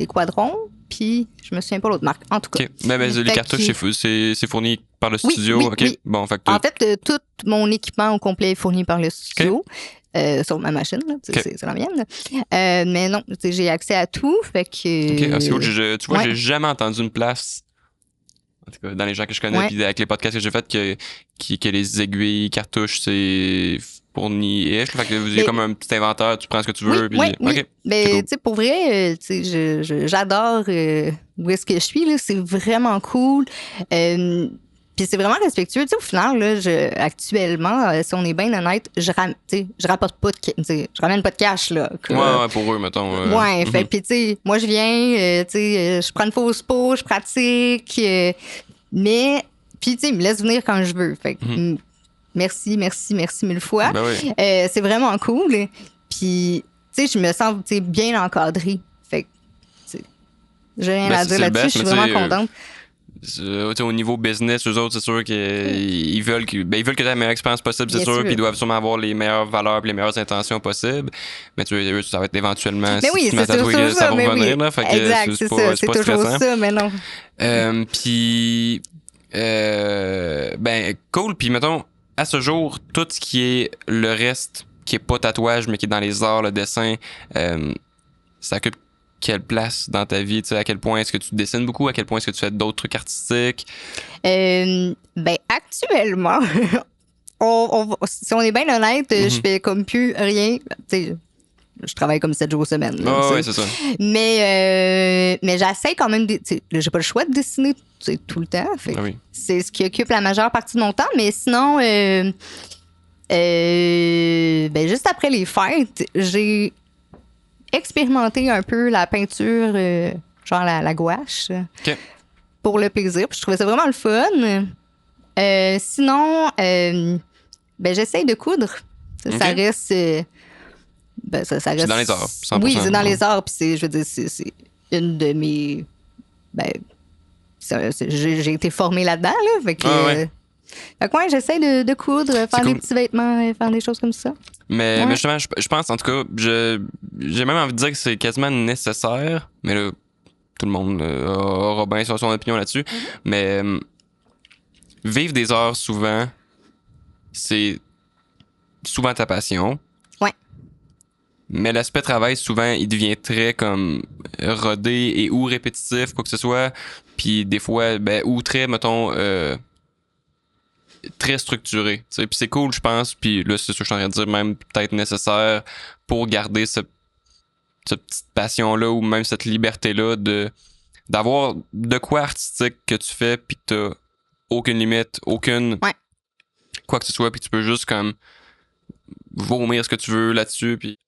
quadrons, puis je me souviens pas l'autre marque. En tout cas. OK. Mais les cartouches, c'est fourni par le studio. Oui, OK. oui. Bon, fait En fait, tout mon équipement au complet est fourni par le studio. Sur ma machine, là, c'est la mienne. Mais non, j'ai accès à tout. Fait que. OK. C'est cool. Tu vois, j'ai jamais entendu une place, en tout cas, dans les gens que je connais, puis avec les podcasts que j'ai faits, que les aiguilles, cartouches, c'est fourni-ish. Fait que vous avez comme un petit inventaire, tu prends ce que tu veux. Oui. OK. Mais cool. Tu sais, pour vrai, j'adore où est-ce que je suis. Là, c'est vraiment cool. Puis c'est vraiment respectueux. Tu sais, au final, là, actuellement, si on est bien honnête, je rapporte pas je ramène pas de cash, là. Ouais, pour eux, mettons. Ouais, fait, puis tu sais, moi, je viens, je prends une fausse peau, je pratique, mais, puis tu sais, ils me laissent venir quand je veux. Fait que, merci 1000 fois. Ben oui. C'est vraiment cool. Puis, tu sais, je me sens, bien encadrée. Fait que, tu sais, j'ai rien à dire là-dessus. Je suis vraiment contente. Au niveau business, eux autres, c'est sûr qu'ils veulent que tu aies la meilleure expérience possible, c'est sûr, puis ils doivent sûrement avoir les meilleures valeurs et les meilleures intentions possibles. Mais eux, ça va être éventuellement. Mais oui, c'est sûr, ça va revenir. Oui. Là, fait que exact, c'est ça. C'est toujours stressant. ça, mais non. Puis, cool. Puis, mettons, à ce jour, tout ce qui est le reste, qui est pas tatouage, mais qui est dans les arts, le dessin, ça occupe quelle place dans ta vie? À quel point est-ce que tu dessines beaucoup? À quel point est-ce que tu fais d'autres trucs artistiques? Actuellement, si on est bien honnête, je fais comme plus rien. Je travaille comme 7 jours semaine. Oui, c'est ça. Mais j'essaie quand même. J'ai pas le choix de dessiner tout le temps. C'est ce qui occupe la majeure partie de mon temps. Mais sinon, juste après les fêtes, j'ai expérimenter un peu la peinture, genre la gouache, pour le plaisir. Puis je trouvais ça vraiment le fun. Sinon, j'essaye de coudre. Ça reste... ça reste... C'est dans les arts, 100%. Oui, c'est dans les arts. Puis je veux dire, c'est une de mes... j'ai été formée là-dedans, là. Fait que... Fait que j'essaie de coudre, faire des petits vêtements, faire des choses comme ça. Mais justement, je pense, en tout cas, j'ai même envie de dire que c'est quasiment nécessaire, mais là, tout le monde aura bien son opinion là-dessus. Mais vivre des arts souvent, c'est souvent ta passion. Ouais. Mais l'aspect travail, souvent, il devient très comme rodé et ou répétitif, quoi que ce soit. Puis des fois, ou très, mettons... très structuré, puis c'est cool, je pense, puis là c'est ce que je suis en train de dire, même peut-être nécessaire pour garder cette petite passion là ou même cette liberté là d'avoir de quoi artistique que tu fais puis que t'as aucune limite, aucune quoi que ce soit, puis tu peux juste comme vomir ce que tu veux là-dessus. Puis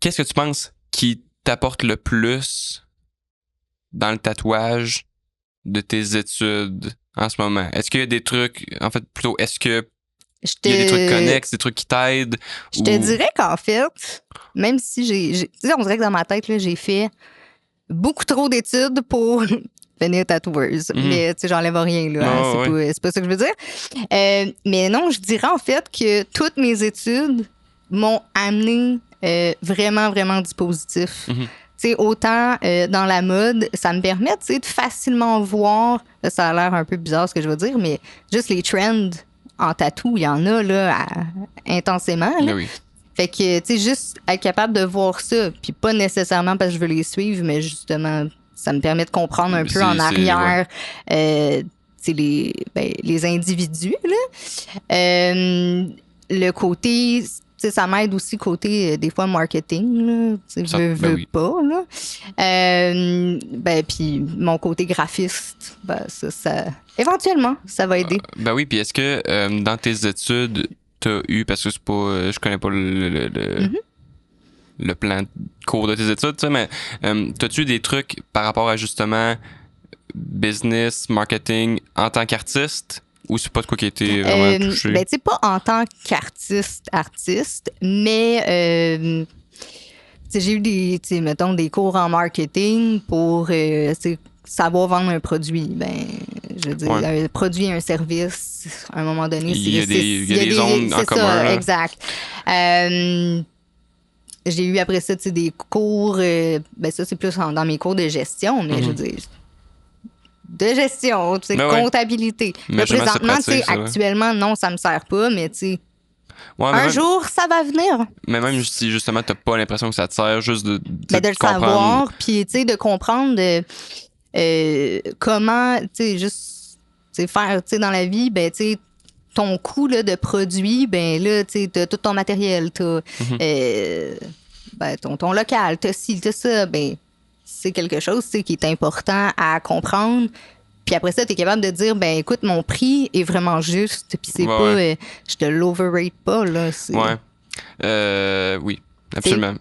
qu'est-ce que tu penses qui t'apporte le plus dans le tatouage de tes études en ce moment? Est-ce qu'il y a des trucs, en fait, plutôt, est-ce que il y a des trucs connexes, des trucs qui t'aident? Je te dirais qu'en fait, même si on dirait que dans ma tête, là, j'ai fait beaucoup trop d'études pour devenir tatoueuse. Mais, j'enlève rien, là. C'est pas ça que je veux dire. Mais non, je dirais en fait que toutes mes études m'ont amené vraiment, vraiment du positif. Autant dans la mode, ça me permet de facilement voir, ça a l'air un peu bizarre ce que je veux dire, mais juste les trends en tatou, il y en a là, intensément. Là. Oui. Fait que, juste être capable de voir ça, puis pas nécessairement parce que je veux les suivre, mais justement, ça me permet de comprendre un peu en arrière les individus. Là. Le côté... ça m'aide aussi côté, des fois, marketing. Veux pas. Là. Puis mon côté graphiste, ça éventuellement, ça va aider. Oui, puis est-ce que dans tes études, t'as eu, parce que c'est pas, je connais pas le plan de cours de tes études, mais t'as-tu des trucs par rapport à justement business, marketing en tant qu'artiste? Ou c'est pas de quoi qui a été vraiment touché? Tu sais, pas en tant qu'artiste, mais j'ai eu des cours en marketing pour savoir vendre un produit. Je veux dire, un produit, un service, à un moment donné, il y a des zones en commun. Ça, exact. j'ai eu après ça, tu sais, des cours, ben ça, c'est plus dans mes cours de gestion, mais je veux dire, de gestion, tu sais, comptabilité. Mais présentement, tu sais, actuellement, non, ça me sert pas, mais tu sais, un jour, ça va venir. Mais même si justement, t'as pas l'impression que ça te sert, juste de le savoir, puis tu sais, de comprendre comment, tu sais, juste faire, tu sais, dans la vie, ben, tu sais, ton coût là, de produit, ben là, tu sais, t'as tout ton matériel, t'as ben, ton local, t'as ci, t'as ça, ben, c'est quelque chose, tu sais, qui est important à comprendre. Puis après ça, t'es capable de dire, ben écoute, mon prix est vraiment juste, puis c'est pas, je te l'overrate pas, là. Oui, absolument.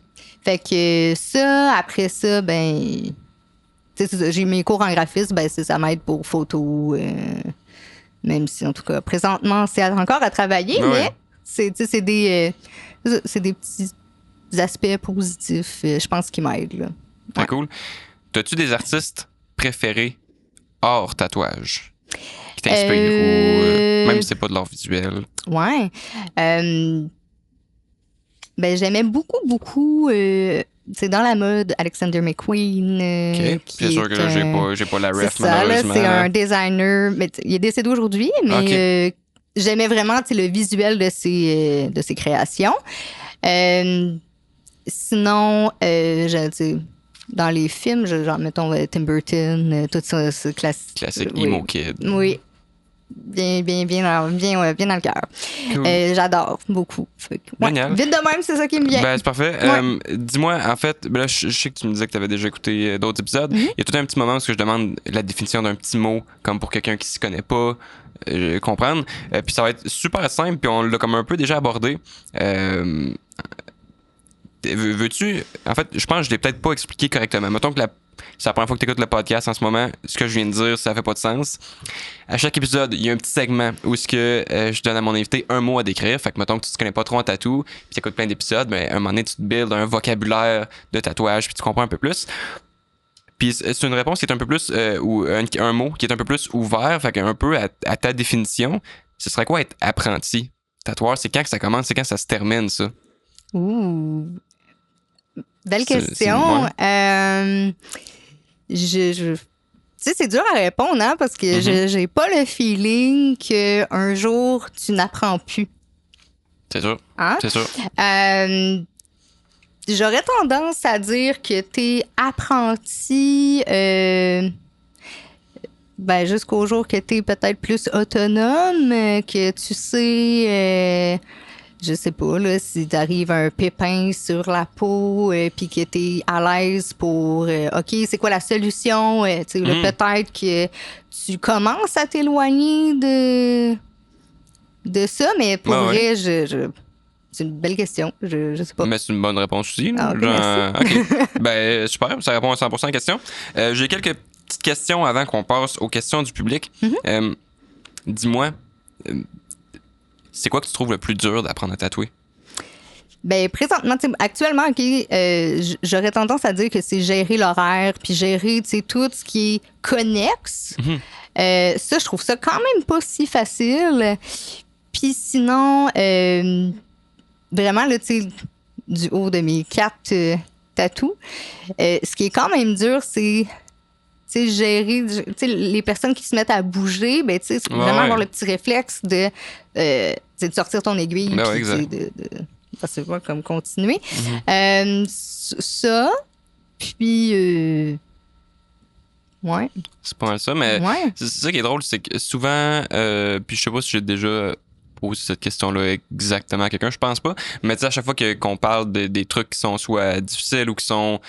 Fait que ça, après ça, ben, j'ai mes cours en graphisme, ben ça m'aide pour photo, même si, en tout cas, présentement, c'est encore à travailler, mais c'est des petits aspects positifs, je pense, qui m'aident, là. Très cool. T'as-tu des artistes préférés hors tatouage qui t'inspirent ou même si c'est pas de l'art visuel? Ouais. Ben, j'aimais beaucoup c'est dans la mode Alexander McQueen. C'est sûr que j'ai pas la ref, malheureusement. C'est un designer, mais il est décédé aujourd'hui, mais j'aimais vraiment le visuel de ses créations. Sinon, dans les films, genre, mettons, Tim Burton, tout ça, c'est classique. Classique emo kid. Oui. Bien dans le cœur. Cool. J'adore beaucoup. Génial. Vite de même, c'est ça qui me vient. Ben, c'est parfait. Dis-moi, en fait, là, je sais que tu me disais que tu avais déjà écouté d'autres épisodes. Il y a tout un petit moment où je demande la définition d'un petit mot, comme pour quelqu'un qui s'y connaît pas, comprendre. Puis ça va être super simple, puis on l'a comme un peu déjà abordé. Veux-tu... En fait, je pense que je l'ai peut-être pas expliqué correctement. Mettons que c'est la première fois que tu écoutes le podcast en ce moment. Ce que je viens de dire, ça fait pas de sens. À chaque épisode, il y a un petit segment où je donne à mon invité un mot à décrire. Fait que mettons que tu te connais pas trop en tatou, puis tu écoutes plein d'épisodes, mais à un moment donné, tu te builds un vocabulaire de tatouage, puis tu comprends un peu plus. Puis c'est une réponse qui est un peu plus... ou un mot qui est un peu plus ouvert, fait qu'un peu à ta définition. Ce serait quoi être apprenti? Tatoueur, c'est quand que ça commence, c'est quand ça se termine, ça? Ouh... Belle question. Tu sais, c'est dur à répondre, hein, parce que j'ai pas le feeling qu'un jour, tu n'apprends plus. C'est sûr. Hein? C'est sûr. J'aurais tendance à dire que t'es apprenti jusqu'au jour que t'es peut-être plus autonome, que tu sais... je sais pas, là, si t'arrives un pépin sur la peau puis que t'es à l'aise pour OK, c'est quoi la solution? Tu sais, peut-être que tu commences à t'éloigner de ça, mais pour vrai, c'est une belle question. Je sais pas. Mais c'est une bonne réponse aussi. Merci. OK. Ben, super, ça répond à 100% à la question. J'ai quelques petites questions avant qu'on passe aux questions du public. Dis-moi... c'est quoi que tu trouves le plus dur d'apprendre à tatouer? Ben présentement, actuellement, j'aurais tendance à dire que c'est gérer l'horaire, puis gérer tout ce qui est connexe. Ça, je trouve ça quand même pas si facile. Puis sinon, vraiment, là, du haut de mes 4 tatous, ce qui est quand même dur, c'est gérer les personnes qui se mettent à bouger, ben c'est vraiment avoir le petit réflexe de sortir ton aiguille puis c'est pas comme continuer. Ça, puis ouais. C'est pas mal ça, mais c'est ça qui est drôle, c'est que souvent, puis je sais pas si j'ai déjà posé cette question-là exactement à quelqu'un, je pense pas, mais tu sais, à chaque fois qu'on parle des trucs qui sont soit difficiles ou qui sont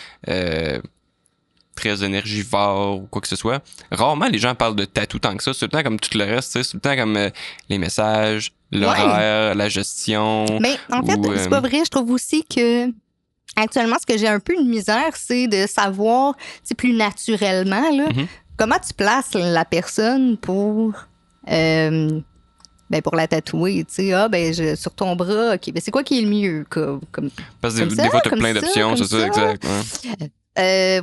très énergivores ou quoi que ce soit, rarement les gens parlent de tatou tant que ça. C'est tout le temps comme tout le reste, c'est tout le temps comme les messages, l'horaire, la gestion. Mais en fait, c'est pas vrai. Je trouve aussi que actuellement, ce que j'ai un peu de misère, c'est de savoir, plus naturellement, là, comment tu places la personne pour pour la tatouer, sur ton bras, OK, ben c'est quoi qui est le mieux? Parce que des fois, tu as plein d'options, c'est ça, exact. Ça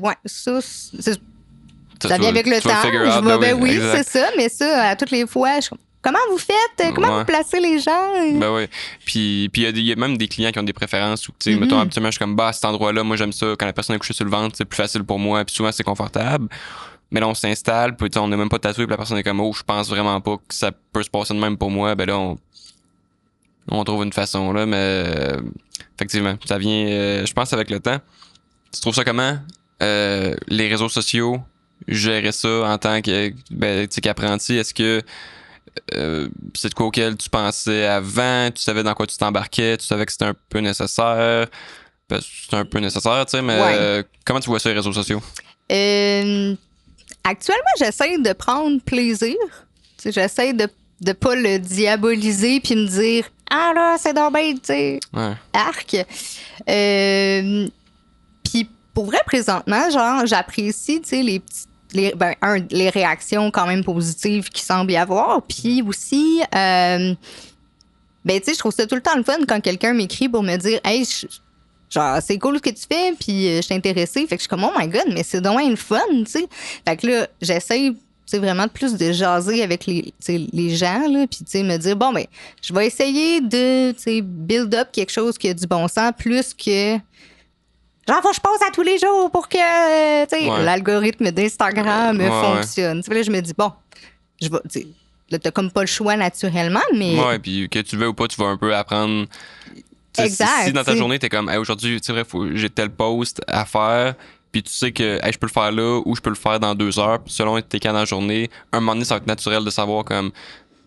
vient avec le temps. Je vais, oui, c'est ça, mais ça, à toutes les fois, comment vous faites? Comment vous placez les gens? Ben oui. Puis il y a même des clients qui ont des préférences où, tu sais, mettons, habituellement, je suis comme, bah, à cet endroit-là, moi, j'aime ça. Quand la personne est couchée sur le ventre, c'est plus facile pour moi. Puis souvent, c'est confortable. Mais là, on s'installe, puis on n'est même pas tatoué, puis la personne est comme, oh, je pense vraiment pas que ça peut se passer de même pour moi. Ben là, on trouve une façon, là. Mais effectivement, ça vient, je pense, avec le temps. Tu trouves ça comment? Les réseaux sociaux, gérer ça en tant que, qu'apprenti, est-ce que c'est de quoi auquel tu pensais avant, tu savais dans quoi tu t'embarquais, tu savais que c'était un peu nécessaire? Ben, c'est un peu nécessaire, tu sais, mais comment tu vois ça, les réseaux sociaux? Actuellement, j'essaie de prendre plaisir. T'sais, j'essaie de pas le diaboliser puis me dire « Ah là, c'est donc bête, tu sais, arc. » Puis pour vrai, présentement, genre, j'apprécie, tu sais, les réactions quand même positives qui semblent y avoir. Puis aussi, tu sais, je trouve ça tout le temps le fun quand quelqu'un m'écrit pour me dire « Hey, genre, c'est cool ce que tu fais, puis je suis intéressée. » Fait que je suis comme, oh my god, mais c'est donc le fun, tu sais. Fait que là, j'essaie, c'est vraiment de plus de jaser avec les gens, là, puis tu sais, me dire, bon, ben, je vais essayer de, tu sais, build up quelque chose qui a du bon sens, plus que, genre, faut que je pose à tous les jours pour que, tu sais, l'algorithme d'Instagram fonctionne. Là, je me dis, bon, je vais, tu sais, là, t'as comme pas le choix naturellement, mais. Ouais, puis que tu veux ou pas, tu vas un peu apprendre. Exact. Si dans ta journée, t'es comme, hey, aujourd'hui, c'est vrai, j'ai tel post à faire, puis tu sais que hey, je peux le faire là ou je peux le faire dans 2 heures, puis selon tes cas dans la journée, un moment donné, ça va être naturel de savoir comme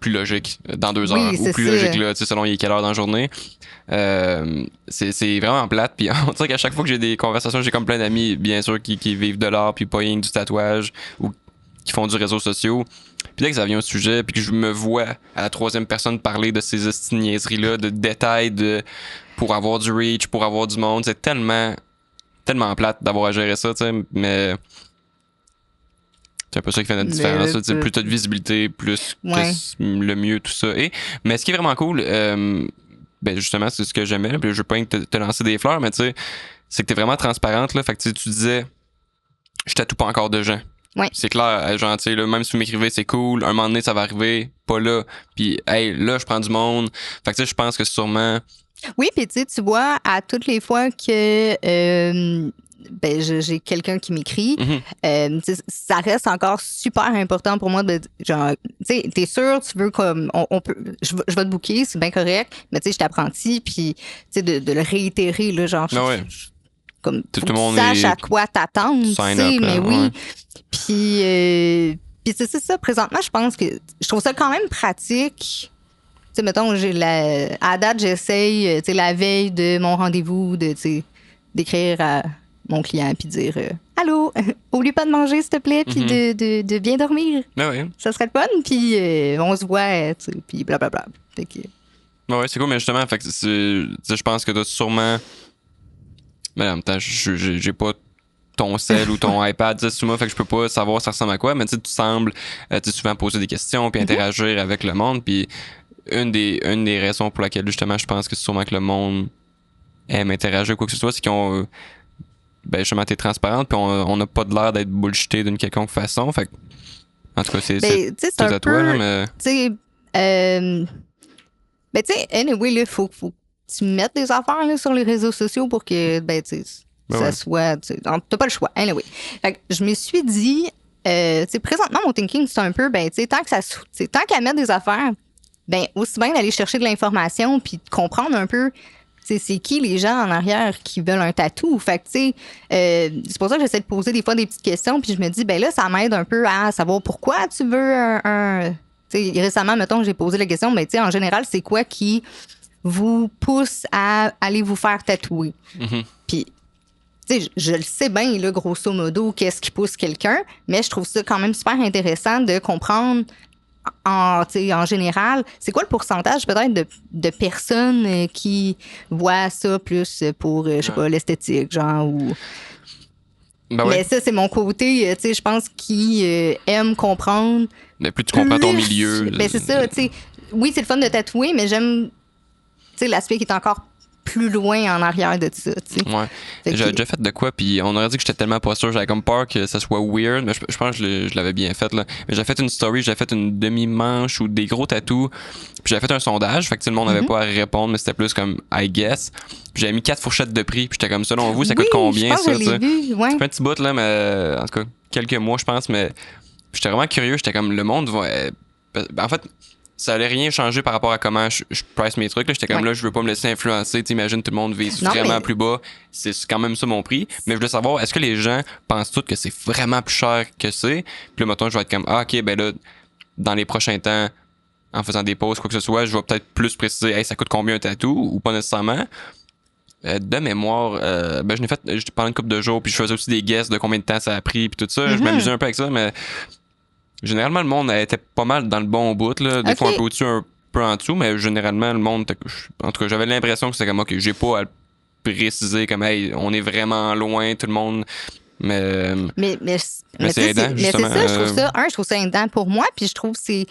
plus logique dans 2 heures ou plus logique là, tu sais, selon il est quelle heure dans la journée. C'est vraiment plate, puis on dirait qu'à chaque fois que j'ai des conversations, j'ai comme plein d'amis, bien sûr, qui vivent de l'art, puis pas rien que du tatouage ou qui font du réseau social. Puis dès que ça vient au sujet, puis que je me vois à la 3e personne parler de ces niaiseries-là, de détails pour avoir du reach, pour avoir du monde, c'est tellement plate d'avoir à gérer ça, tu sais, mais c'est un peu ça qui fait notre différence. Plus t'as de visibilité, plus le mieux tout ça est. Mais ce qui est vraiment cool, ben justement, c'est ce que j'aimais, puis je veux pas te lancer des fleurs, mais tu sais, c'est que t'es vraiment transparente, là, fait que tu disais, je tatoue pas encore de gens. Ouais. C'est clair, genre, tu sais, même si vous m'écrivez, c'est cool. Un moment donné, ça va arriver, pas là. Puis, hey, là, je prends du monde. Fait que, tu sais, je pense que sûrement. Oui, puis tu vois, à toutes les fois que j'ai quelqu'un qui m'écrit, ça reste encore super important pour moi de, genre, tu sais, t'es sûr, tu veux comme, on peut, je vais te booker, c'est bien correct, mais tu sais, je t'apprends-tu, puis, tu sais, de le réitérer, là, genre, comme tout le monde sache à quoi t'attendre, tu sais, mais oui. Puis c'est ça, présentement, je pense que je trouve ça quand même pratique. Tu sais, mettons, à date, j'essaye, tu sais, la veille de mon rendez-vous, d'écrire à mon client puis dire allô, oublie pas de manger, s'il te plaît, puis de bien dormir. Ça serait le fun, puis on se voit, tu sais, puis blablabla. Ouais, c'est cool, mais justement, fait que je pense que t'as sûrement. Mais en même temps, j'ai pas ton cell ou ton iPad sur moi, fait que je peux pas savoir ça ressemble à quoi, mais tu sembles souvent poser des questions puis interagir avec le monde, puis une des raisons pour laquelle justement je pense que c'est sûrement que le monde aime interagir ou quoi que ce soit, c'est qu'ils ont justement t'es transparente puis on n'a pas de l'air d'être bullshité d'une quelconque façon, fait que, en tout cas c'est à toi là, mais tu sais anyway là, faut que tu mettes des affaires là, sur les réseaux sociaux pour que ça soit, t'as pas le choix. Anyway. Fait que je me suis dit, présentement, mon thinking, c'est un peu, tant qu'à mettre des affaires, aussi bien d'aller chercher de l'information puis de comprendre un peu, c'est qui les gens en arrière qui veulent un tatou. Fait que, c'est pour ça que j'essaie de poser des fois des petites questions puis je me dis, là, ça m'aide un peu à savoir pourquoi tu veux un récemment, mettons, j'ai posé la question, en général, c'est quoi qui vous pousse à aller vous faire tatouer? Puis, je le sais bien, là, grosso modo, qu'est-ce qui pousse quelqu'un, mais je trouve ça quand même super intéressant de comprendre en général, c'est quoi le pourcentage peut-être de personnes qui voient ça plus pour, je sais pas, l'esthétique, genre, ou... Mais ça, c'est mon côté, je pense, qui aime comprendre. Mais plus tu comprends ton milieu. C'est ça, oui, c'est le fun de tatouer, mais j'aime, l'aspect qui est encore plus loin en arrière de ça, tu sais. Ouais. J'avais déjà fait de quoi, puis on aurait dit que j'étais tellement pas sûr, j'avais comme peur que ça soit weird, mais je pense que je l'avais bien fait, là. Mais j'avais fait une story, j'avais fait une demi-manche ou des gros tatous, puis j'avais fait un sondage, fait que tout le monde n'avait pas à répondre, mais c'était plus comme I guess. Puis j'avais mis 4 fourchettes de prix, puis j'étais comme, selon vous, ça coûte combien, ça, tu sais? Ouais. C'est pas un petit bout, là, mais en tout cas, quelques mois, je pense, mais j'étais vraiment curieux, j'étais comme, le monde va... en fait, ça allait rien changer par rapport à comment je price mes trucs. Là. J'étais comme là, je veux pas me laisser influencer. T'imagines, tout le monde vise vraiment plus bas. C'est quand même ça mon prix. Mais je voulais savoir, est-ce que les gens pensent tous que c'est vraiment plus cher que c'est? Puis là, mettons, je vais être comme, ah, ok, ben là, dans les prochains temps, en faisant des pauses, quoi que ce soit, je vais peut-être plus préciser, hey, ça coûte combien un tatou ou pas nécessairement. De mémoire, ben je n'ai fait pendant une couple de jours, puis je faisais aussi des guesses de combien de temps ça a pris, puis tout ça. Je m'amusais un peu avec ça, mais généralement, le monde était pas mal dans le bon bout, là. Des fois un peu au-dessus, un peu en dessous, mais généralement, le monde... En tout cas, j'avais l'impression que c'était comme, OK, j'ai pas à le préciser comme, hey, on est vraiment loin, tout le monde... Mais c'est aidant, justement. Mais c'est ça, je trouve ça aidant pour moi, puis je trouve que c'est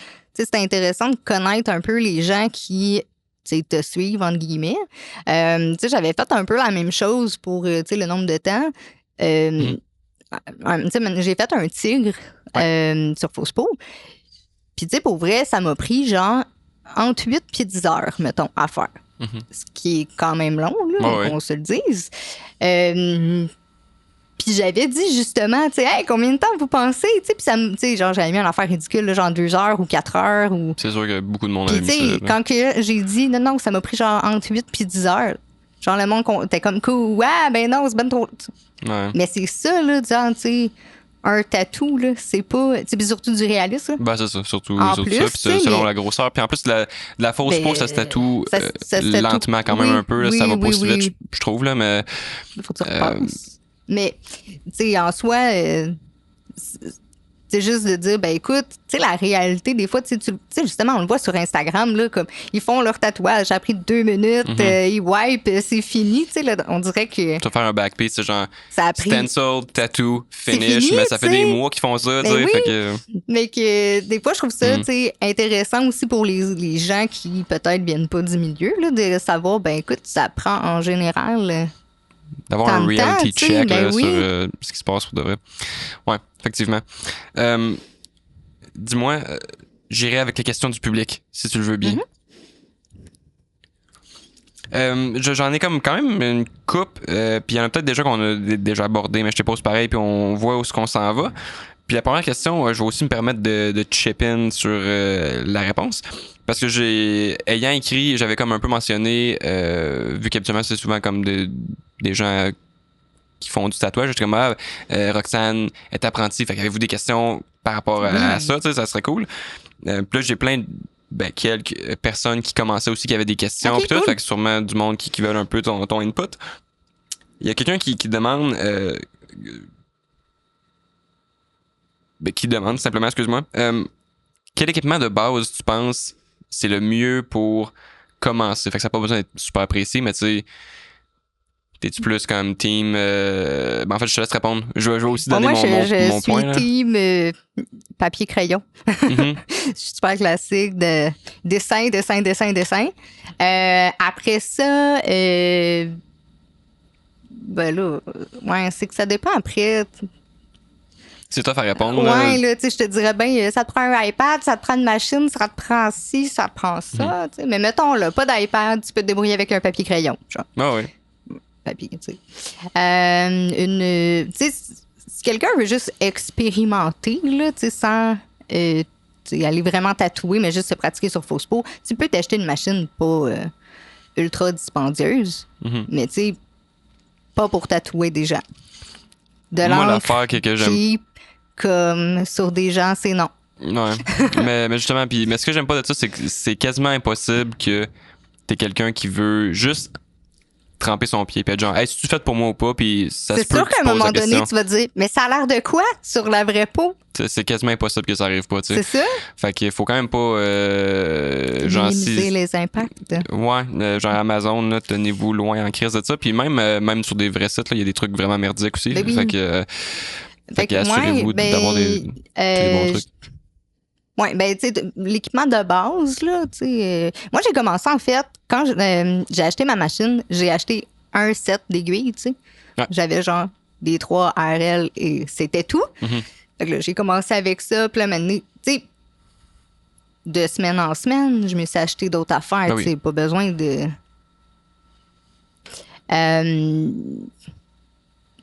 intéressant de connaître un peu les gens qui... te suivre, entre guillemets. J'avais fait un peu la même chose pour le nombre de temps. J'ai fait un tigre sur Fausse-Peau. Puis, pour vrai, ça m'a pris genre entre 8 et 10 heures, mettons, à faire. Ce qui est quand même long, là, qu'on se le dise. Puis j'avais dit justement, hey, combien de temps vous pensez? Puis genre, j'avais mis une affaire ridicule, là, genre 2 heures ou 4 heures. Ou... C'est sûr que beaucoup de monde avait mis ça. Quand que j'ai dit, non, ça m'a pris genre entre 8 et 10 heures. Genre, le monde était comme cool. Ouais, ben non, c'est ben trop. Ouais. Mais c'est ça, là, disant, un tatou, là, c'est pas. Puis surtout du réalisme. Ben, c'est ça, surtout en ça. Plus, Puis selon la grosseur. Puis en plus, la fausse peau, ça se tatoue lentement quand même un peu. Là, ça va pas aussi vite, je trouve, là, mais. Faut que tu repasses. Mais, en soi. C'est juste de dire, ben écoute, la réalité, des fois, justement, on le voit sur Instagram, là, comme ils font leur tatouage, ça a pris 2 minutes, ils wipe, c'est fini, là, on dirait que... Tu vas faire un backpiece, c'est genre ça a pris... stencil, tattoo, finish, mais ça fait des mois qu'ils font ça, ben fait que... Mais que des fois, je trouve ça, intéressant aussi pour les gens qui, peut-être, viennent pas du milieu, là, de savoir, ben écoute, ça prend en général... D'avoir un reality check là, sur ce qui se passe pour de vrai. Ouais, effectivement. Dis-moi, j'irai avec les questions du public, si tu le veux bien. J'en ai comme quand même une coupe, puis il y en a peut-être déjà qu'on a déjà abordé, mais je te pose pareil, puis on voit où est-ce qu'on s'en va. Puis la première question, je vais aussi me permettre de chip in sur la réponse. Parce que ayant écrit, j'avais comme un peu mentionné, vu qu'habituellement c'est souvent comme des gens qui font du tatouage, j'étais comme, Roxane est apprentie, fait qu'avez-vous des questions par rapport à ça, tu sais, ça serait cool. Puis là, j'ai plein quelques personnes qui commençaient aussi, qui avaient des questions, puis tout, fait que sûrement du monde qui veulent un peu ton input. Il y a quelqu'un qui demande... qui demande simplement, excuse-moi, quel équipement de base tu penses c'est le mieux pour commencer? Fait que ça n'a pas besoin d'être super précis, mais tu sais, t'es-tu plus comme team... en fait, je te laisse répondre. Je vais aussi donner mon point. Je suis team papier-crayon. Je suis super classique de dessin. Après ça, ben là, c'est que ça dépend après... C'est tough à répondre. Ouais, là, tu sais, je te dirais bien, ça te prend un iPad, ça te prend une machine, ça te prend ci, ça te prend ça, tu sais. Mais mettons, là, pas d'iPad, tu peux te débrouiller avec un papier-crayon, genre. Ah oui. Papier, tu sais. Tu sais, si quelqu'un veut juste expérimenter, là, tu sais, sans aller vraiment tatouer, mais juste se pratiquer sur fausse peau, tu peux t'acheter une machine pas ultra dispendieuse, mais tu sais, pas pour tatouer des gens. De moi, l'affaire que j'aime... comme sur des gens, c'est non. Ouais. mais justement, mais ce que j'aime pas de ça, c'est que c'est quasiment impossible que t'es quelqu'un qui veut juste tremper son pied puis être genre, hey, si tu fais pour moi ou pas, puis ça se peut. C'est sûr qu'à un moment donné, tu vas te dire, mais ça a l'air de quoi sur la vraie peau? C'est quasiment impossible que ça arrive pas, tu sais. C'est ça? Fait qu'il faut quand même pas. Minimiser les impacts. Ouais, genre Amazon, là, tenez-vous loin en crise de ça. Puis même sur des vrais sites, il y a des trucs vraiment merdiques aussi. Ben oui. Fait que assurez-vous d'avoir des bons trucs. Oui, ben, tu sais, l'équipement de base, là, tu sais. Moi, j'ai commencé, en fait, quand j'ai acheté ma machine, j'ai acheté un set d'aiguilles, tu sais. Ouais. J'avais genre des 3 ARL et c'était tout. Fait que là, j'ai commencé avec ça, puis là, maintenant, tu sais, de semaine en semaine, je me suis acheté d'autres affaires, Ben tu sais, pas besoin de.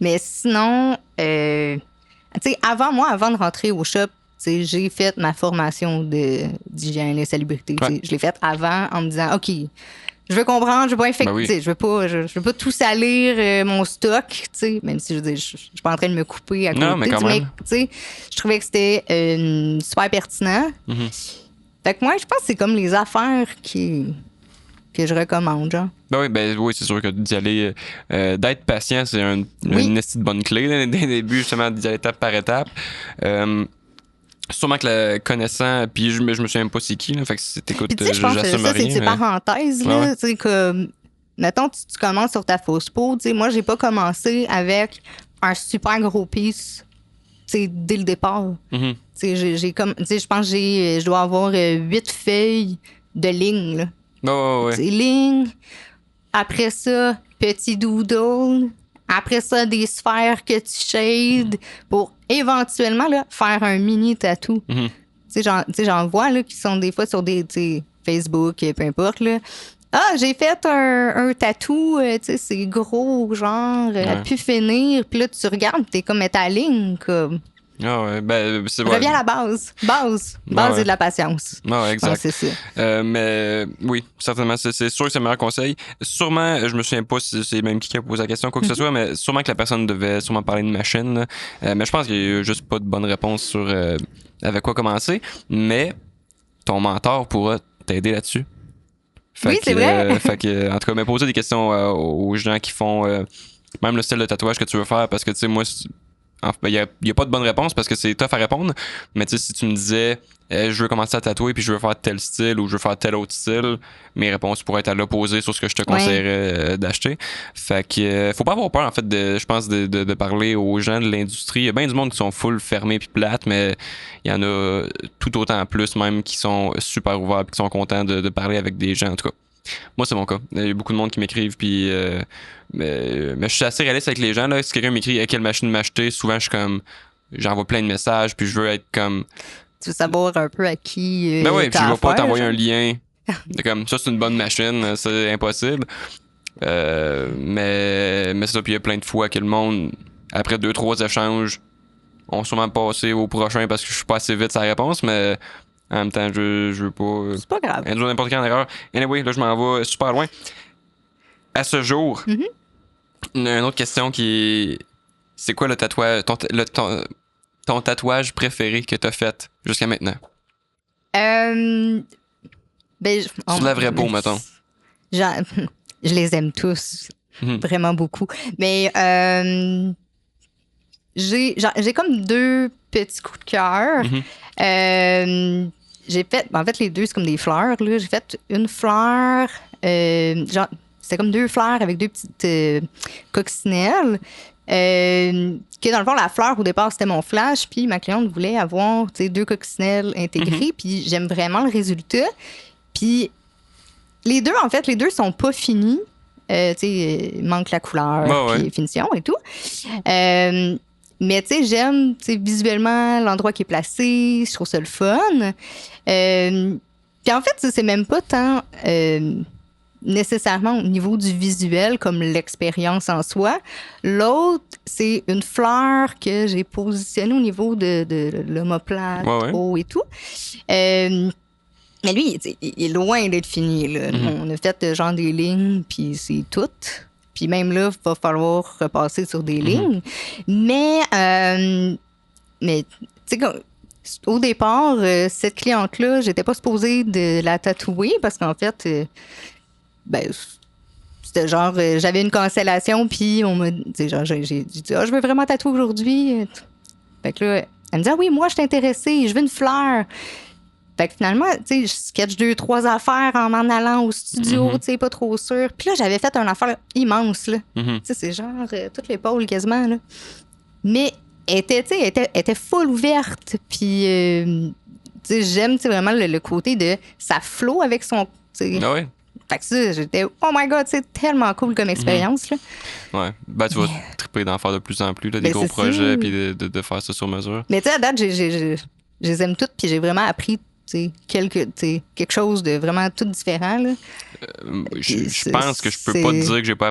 Mais sinon, tu sais, avant de rentrer au shop, tu sais, j'ai fait ma formation d'hygiène et salubrité. Tu sais, je l'ai faite avant en me disant, OK, je veux comprendre, je veux pas infecter, tu sais, je veux pas tout salir mon stock, tu sais, même si je veux dire, je suis pas en train de me couper à côté. Non, mais quand même. Tu sais, je trouvais que c'était super pertinent. Fait que moi, je pense que c'est comme les affaires que je recommande, genre. Ben oui, c'est sûr que d'y aller, d'être patient, c'est une esti de bonne clé dès le début, justement, d'y aller étape par étape. Sûrement que le connaissant, puis je me souviens même pas c'est qui, là, fait que si t'écoutes, Puis tu sais, je pense que j'assume ça, rien. c'est parenthèse, là, tu sais, comme, mettons, tu commences sur ta fausse peau, tu sais, moi, j'ai pas commencé avec un super gros piece, tu sais, dès le départ. Tu sais, j'ai comme, tu sais, je pense que je dois avoir 8 feuilles de ligne, là. Ouais. Ligne. Après ça, petit doodle. Après ça, des sphères que tu shades pour éventuellement là, faire un mini tatou. Tu sais, j'en vois là, qui sont des fois sur des Facebook, peu importe. Là. Ah, j'ai fait un tatou, tu sais, c'est gros, genre, à pu finir. Puis là, tu regardes, t'es comme à ta ligne, comme. Ah ouais, ben c'est Reviens à la base. Base et de la patience. Ouais, exact. Ouais, c'est ça. Mais oui, certainement, c'est sûr que c'est le meilleur conseil. Sûrement, je me souviens pas si c'est même qui a posé la question, quoi que ce soit, mais sûrement que la personne devait sûrement parler de machine. Mais je pense qu'il y a juste pas de bonne réponse sur avec quoi commencer. Mais ton mentor pourra t'aider là-dessus. Oui, c'est vrai. Fait que, en tout cas, mais poser des questions aux gens qui font même le style de tatouage que tu veux faire, parce que tu sais, moi, il n'y a pas de bonne réponse parce que c'est tough à répondre. Mais tu sais, si tu me disais je veux commencer à tatouer puis je veux faire tel style ou je veux faire tel autre style, mes réponses pourraient être à l'opposé sur ce que je te conseillerais d'acheter. Fait que faut pas avoir peur en fait je pense de parler aux gens de l'industrie. Il y a bien du monde qui sont full fermés puis plates, mais il y en a tout autant plus même qui sont super ouverts et qui sont contents de parler avec des gens en tout cas. Moi, c'est mon cas. Il y a beaucoup de monde qui m'écrivent, puis mais je suis assez réaliste avec les gens. Là. Si quelqu'un m'écrit quelle machine m'acheter, souvent je suis comme j'envoie plein de messages, puis je veux être comme. Tu veux savoir un peu à qui. Ben oui, puis je vais pas t'envoyer genre. un lien. Comme ça, c'est une bonne machine, c'est impossible. Mais c'est ça, puis il y a plein de fois que le monde, après 2-3 échanges, ont sûrement passé au prochain parce que je suis pas assez vite sa réponse, mais. En même temps, je veux pas. C'est pas grave. Induire n'importe quelle erreur. Anyway, là, je m'en vais super loin. À ce jour, une autre question qui est. C'est quoi le tatouage. Ton tatouage préféré que t'as fait jusqu'à maintenant? Ben, Sur la vraie peau, mettons. Je les aime tous. Vraiment beaucoup. Mais j'ai comme 2 petits coups de cœur. J'ai fait, en fait, les 2, c'est comme des fleurs. Là. J'ai fait une fleur, genre, c'était comme 2 fleurs avec 2 petites coccinelles. Que dans le fond, la fleur, au départ, c'était mon flash. Puis ma cliente voulait avoir 2 coccinelles intégrées. Puis j'aime vraiment le résultat. Puis les 2, en fait, les 2 sont pas finis. Il manque la couleur, puis finition et tout. Mais tu sais, j'aime visuellement l'endroit qui est placé, je trouve ça le fun. Puis en fait, c'est même pas tant nécessairement au niveau du visuel comme l'expérience en soi. L'autre, c'est une fleur que j'ai positionnée au niveau de l'omoplate, haut et tout. Mais lui, il est loin d'être fini. Là. On a fait genre des lignes, puis c'est tout. Puis même là, il va falloir repasser sur des lignes. Mais tu sais, au départ, cette cliente-là, j'étais pas supposée de la tatouer parce qu'en fait, c'était genre, j'avais une cancellation, puis on m'a dit, genre, j'ai dit, je veux vraiment tatouer aujourd'hui. Fait que là, elle me dit, oui, moi, je suis intéressée, je veux une fleur. Fait que finalement, tu sais, je sketch 2-3 affaires en m'en allant au studio, tu sais, pas trop sûr. Puis là, j'avais fait une affaire immense, là. Tu sais, c'est genre toute l'épaule quasiment, là. Mais elle était full ouverte. Puis, tu sais, j'aime, tu sais, vraiment le côté de ça flow avec son, tu sais. Ah ouais? Fait que ça, j'étais, oh my God, c'est tellement cool comme expérience, là. Ouais. Ben, tu vas triper d'en faire de plus en plus, là, des Ben, gros c'est projets, ça. puis de faire ça sur mesure. Mais tu sais, à date, je les aime toutes, puis j'ai vraiment appris, tu sais, quelque chose de vraiment tout différent, là. Je pense que je peux pas te dire que j'ai pas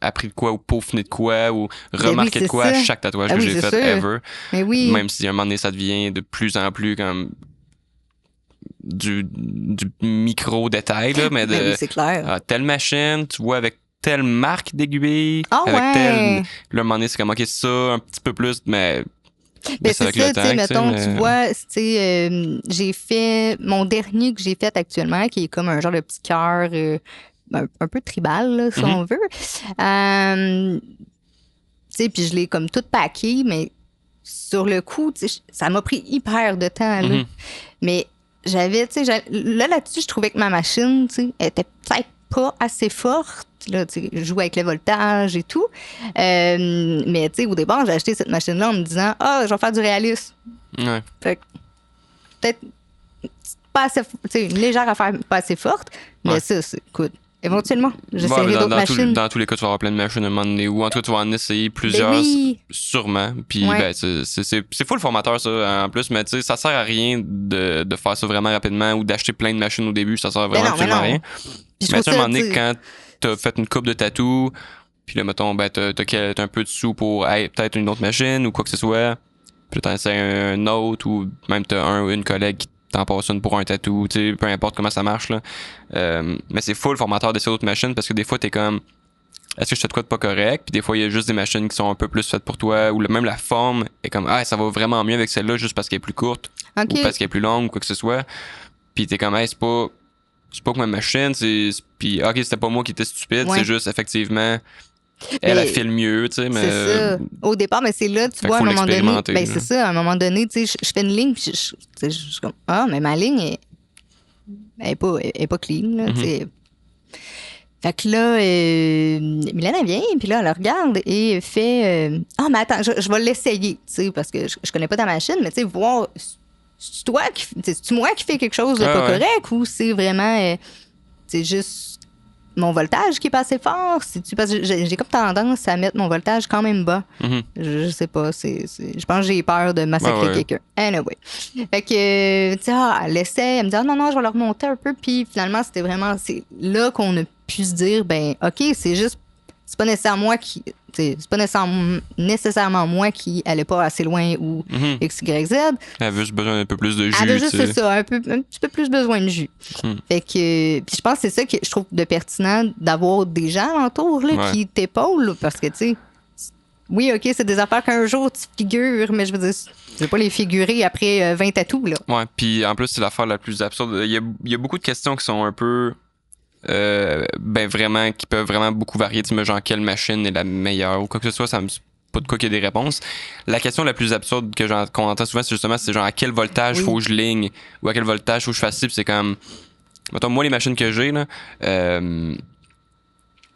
appris de quoi ou peaufiné de quoi ou remarqué de quoi à chaque tatouage que j'ai fait ever. Mais oui. Même si à un moment donné, ça devient de plus en plus comme du micro-détail, là, mais oui, c'est clair. Telle machine, tu vois, avec telle marque d'aiguille, avec ouais. telle... Là, à un moment donné, c'est comme, OK, ça, un petit peu plus, mais... Ben, c'est ça, tu sais, mettons, tu vois, tu sais, j'ai fait mon dernier que j'ai fait actuellement, qui est comme un genre de petit cœur un peu tribal, là, si on veut. Tu sais, puis je l'ai comme tout packé, mais sur le coup, tu sais, ça m'a pris hyper de temps, là. Mais j'avais, tu sais, là-dessus, je trouvais que ma machine, tu sais, elle était peut-être pas assez forte. Là, tu sais, je joue avec le voltage et tout. Mais tu sais, au départ, j'ai acheté cette machine-là en me disant, je vais faire du réalisme. Ouais. Fait que, peut-être pas assez, tu sais, une légère affaire pas assez forte. Mais ça, c'est écoute. Éventuellement, j'essaierai d'autres machines. Dans tous les cas, tu vas avoir plein de machines à un moment donné. Ou en tout cas, tu vas en essayer plusieurs, sûrement. Puis ben, c'est full formateur, ça, en plus. Mais tu sais, ça sert à rien de faire ça vraiment rapidement ou d'acheter plein de machines au début. Ça sert vraiment absolument à rien. Mais à un moment donné, quand t'as fait une coupe de tatou, puis là, mettons, ben, t'as un peu de sous pour peut-être une autre machine ou quoi que ce soit. Puis là, t'en essaies un autre ou même t'as une collègue qui t'en passes une pour un tatou, tu sais, peu importe comment ça marche, là. Mais c'est full formateur d'essayer d'autres machines parce que des fois, t'es comme, est-ce que je fais de quoi de pas correct? Puis des fois, il y a juste des machines qui sont un peu plus faites pour toi ou même la forme est comme, ça va vraiment mieux avec celle-là juste parce qu'elle est plus courte ou parce qu'elle est plus longue ou quoi que ce soit. Puis t'es comme, c'est pas que ma machine, puis ok, c'était pas moi qui étais stupide, c'est juste effectivement elle file mieux, tu sais, mais c'est ça. Au départ, mais c'est là, tu vois, à un moment donné, ben c'est ça, à un moment donné, tu sais, je fais une ligne, puis je suis comme, mais ma ligne est pas clean, là, tu sais. Fait que là, Mylène, elle vient, puis là, elle regarde et fait, mais attends, je vais l'essayer, tu sais, parce que je connais pas ta machine, mais tu sais, voir, c'est moi qui fais quelque chose de pas correct ou c'est vraiment, c'est juste mon voltage qui est pas assez fort? Parce que j'ai comme tendance à mettre mon voltage quand même bas. Je sais pas. Je pense que j'ai peur de massacrer quelqu'un. Anyway. Fait que, tu sais, elle essaie. Elle me dit, non, je vais le remonter un peu. Puis finalement, c'est là qu'on a pu se dire, ben, OK, c'est pas nécessairement moi qui allais pas assez loin ou X, Y, Z. Elle avait juste besoin d'un peu plus de jus. Elle avait juste ça, un petit peu plus besoin de jus. Fait que, puis je pense que c'est ça que je trouve de pertinent d'avoir des gens alentour là, qui t'épaulent parce que, tu sais, oui, OK, c'est des affaires qu'un jour tu figures, mais je veux dire, je vais pas les figurer après 20 tatous, là. Ouais, puis en plus, c'est l'affaire la plus absurde. Il y a beaucoup de questions qui sont un peu... vraiment, qui peuvent vraiment beaucoup varier. Tu me genre quelle machine est la meilleure ou quoi que ce soit, ça me pas de quoi qu'il y ait des réponses. La question la plus absurde qu'on entend souvent, c'est justement, c'est genre à quel voltage faut que je ligne ou à quel voltage faut que je fasse ci, puis c'est comme, mettons, moi, les machines que j'ai, là,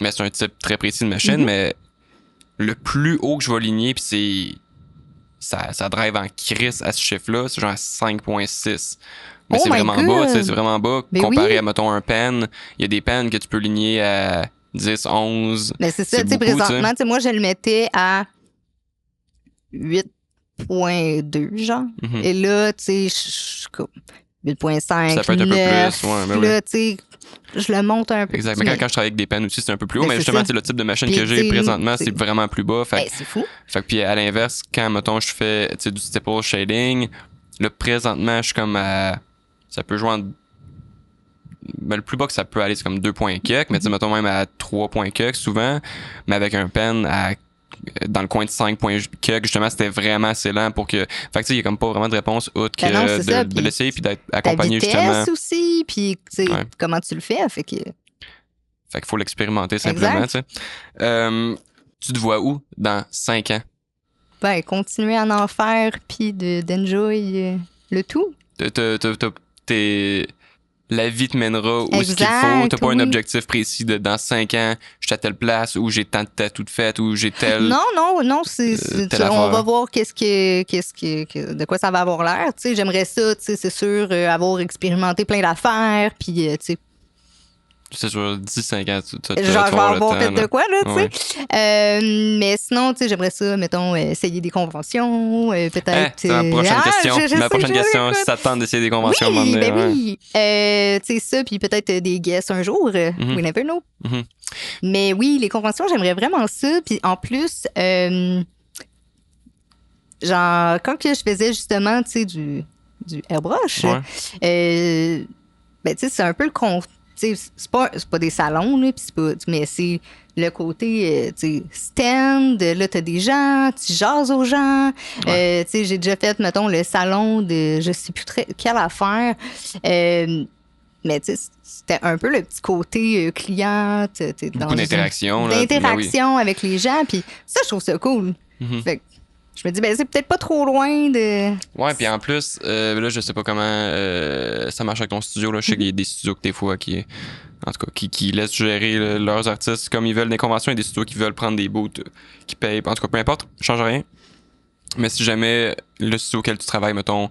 mais c'est un type très précis de machine, mais le plus haut que je vais ligner, puis ça drive en crise à ce chiffre-là, c'est genre 5.6. Mais c'est vraiment bas, c'est vraiment bas comparé à, mettons, un pen. Il y a des pens que tu peux ligner à 10, 11. Mais c'est ça, tu sais, présentement, tu sais, moi, je le mettais à 8.2, genre. Et là, tu sais, je suis comme 8.5, ça peut être 9, un peu plus, mais là, tu sais, je le monte un peu. Exact, mais quand je travaille avec des pens aussi, c'est un peu plus haut. Mais justement, le type de machine que j'ai présentement, c'est vraiment plus bas. Fait, c'est fou. Fait que puis à l'inverse, quand, mettons, je fais du stipple shading, là, présentement, je suis comme à... Ça peut jouer le plus bas que ça peut aller, c'est comme 2 points quelques, mais tu sais, mettons même à 3 points quelques souvent, mais avec un pen dans le coin de 5 points quelques, justement, c'était vraiment assez lent pour que... Fait que tu sais, il y a comme pas vraiment de réponse autre que de l'essayer puis d'être accompagné justement. Aussi, puis tu sais, comment tu le fais, fait qu'il faut l'expérimenter simplement, tu sais. Tu te vois où dans 5 ans? Ben, continuer à en faire puis d'enjoy le tout. la vie te mènera où ce qu'il faut. T'as pas un objectif précis de dans 5 ans, je suis à telle place, ou j'ai tant de tatous de fête, ou j'ai tel. Non, on va voir de quoi ça va avoir l'air. Tu sais, j'aimerais ça, tu sais, c'est sûr, avoir expérimenté plein d'affaires, puis, tu sais. C'est sûr, 10-5 ans, tu genre, je vais avoir fait de quoi, là, tu sais. Mais sinon, tu sais, j'aimerais ça, mettons, essayer des conventions, peut-être. Ma prochaine question. Ma prochaine question, si ça te tente d'essayer des conventions, oui, oui. Tu sais, ça, puis peut-être des guests un jour. We never know. Mais oui, les conventions, j'aimerais vraiment ça. Puis en plus, genre, quand que je faisais justement, tu sais, du airbrush, ben, tu sais, c'est un peu le c'est pas des salons, là, mais c'est le côté stand. Là, t'as des gens, tu jases aux gens. J'ai déjà fait, mettons, le salon de je sais plus quelle affaire. Mais c'était un peu le petit côté client. Beaucoup d'interaction. D'interaction avec les gens. Puis ça, je trouve ça cool. Fait que je me dis, ben c'est peut-être pas trop loin de... Ouais, puis en plus, là, je sais pas comment ça marche avec ton studio. Là. Je sais qu'il y a des studios que des fois qui laissent gérer leurs artistes comme ils veulent. Des conventions, il y a des studios qui veulent prendre des booths qui payent. En tout cas, peu importe, ça change rien. Mais si jamais le studio auquel tu travailles, mettons,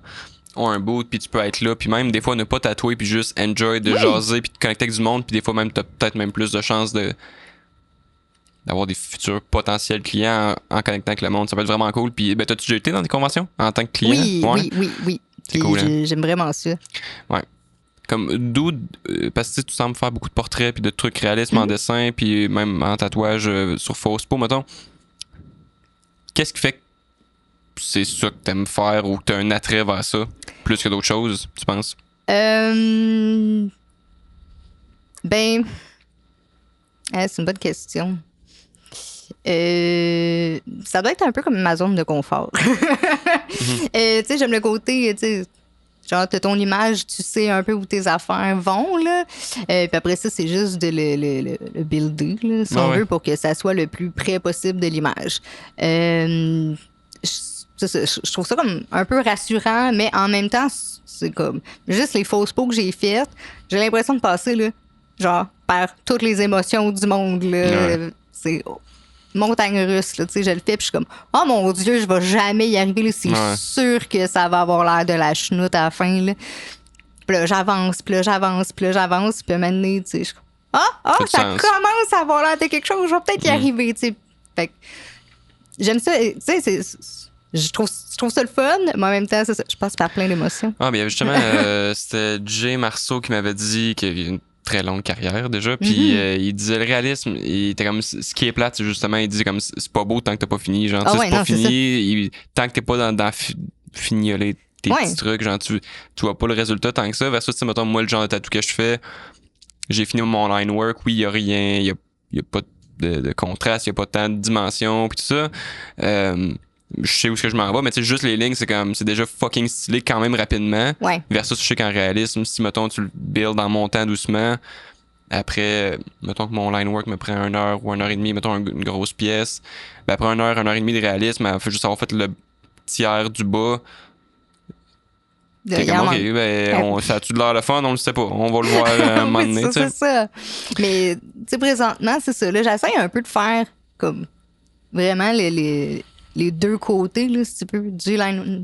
ont un booth, puis tu peux être là, puis même des fois ne pas tatouer, puis juste enjoy de jaser, puis de connecter avec du monde, puis des fois même t'as peut-être même plus de chances d'avoir des futurs potentiels clients en connectant avec le monde. Ça peut être vraiment cool. Puis, ben, t'as-tu déjà été dans des conventions en tant que client? Oui. C'est cool, hein? J'aime vraiment ça. Ouais. Comme d'où, parce que tu sembles faire beaucoup de portraits puis de trucs réalisme en dessin, puis même en tatouage sur fausse peau, mettons. Qu'est-ce qui fait que c'est ça que t'aimes faire ou que t'as un attrait vers ça, plus que d'autres choses, tu penses? Ben, c'est une bonne question. Ça doit être un peu comme ma zone de confort. Tu sais, j'aime le côté, tu sais, genre, t'as ton image, tu sais un peu où tes affaires vont, là. Puis après ça, c'est juste de le builder, là, si on veut, pour que ça soit le plus près possible de l'image. Je trouve ça comme un peu rassurant, mais en même temps, c'est comme juste les fausses peaux que j'ai faites, j'ai l'impression de passer, là, genre, par toutes les émotions du monde, là. C'est montagne russe, là, tu sais, je le fais, puis je suis comme, oh mon Dieu, je vais jamais y arriver, là, c'est sûr que ça va avoir l'air de la chenoute à la fin, là. Puis là, j'avance, puis à un moment donné, tu sais, je suis comme, ça commence à avoir l'air de quelque chose, je vais peut-être y arriver, tu sais. Fait que j'aime ça, tu sais, je trouve ça le fun, mais en même temps, je passe par plein d'émotions. Ah, bien justement, c'était Jay Marceau qui m'avait dit qu'il y avait une très longue carrière déjà, puis il disait le réalisme, il était comme, ce qui est plate, c'est justement, il disait comme, c'est pas beau tant que t'as pas fini, genre, c'est pas fini, tant que t'es pas dans fignoler tes petits trucs, genre, tu vois pas le résultat tant que ça, versus, mettons, moi, le genre de tatou que je fais, j'ai fini mon line work, oui, il y a rien, il y a pas de contraste, il y a pas tant de dimensions, puis tout ça, je sais où est-ce que je m'en vais, mais tu sais, juste les lignes, c'est déjà fucking stylé quand même rapidement. Versus, je sais qu'en réalisme, si, mettons, tu le builds en montant doucement, après, mettons que mon line work me prend 1 heure ou 1 heure et demie, mettons une grosse pièce, ben après 1 heure et demie de réalisme, il faut juste avoir fait le tiers du bas. T'es comme, OK, ben, ça a-tu de l'air le fun? On le sait pas. On va le voir un moment donné, tu sais. C'est ça. Mais, tu sais, présentement, c'est ça. Là, j'essaie un peu de faire, comme, vraiment les deux côtés, là, si tu peux, du line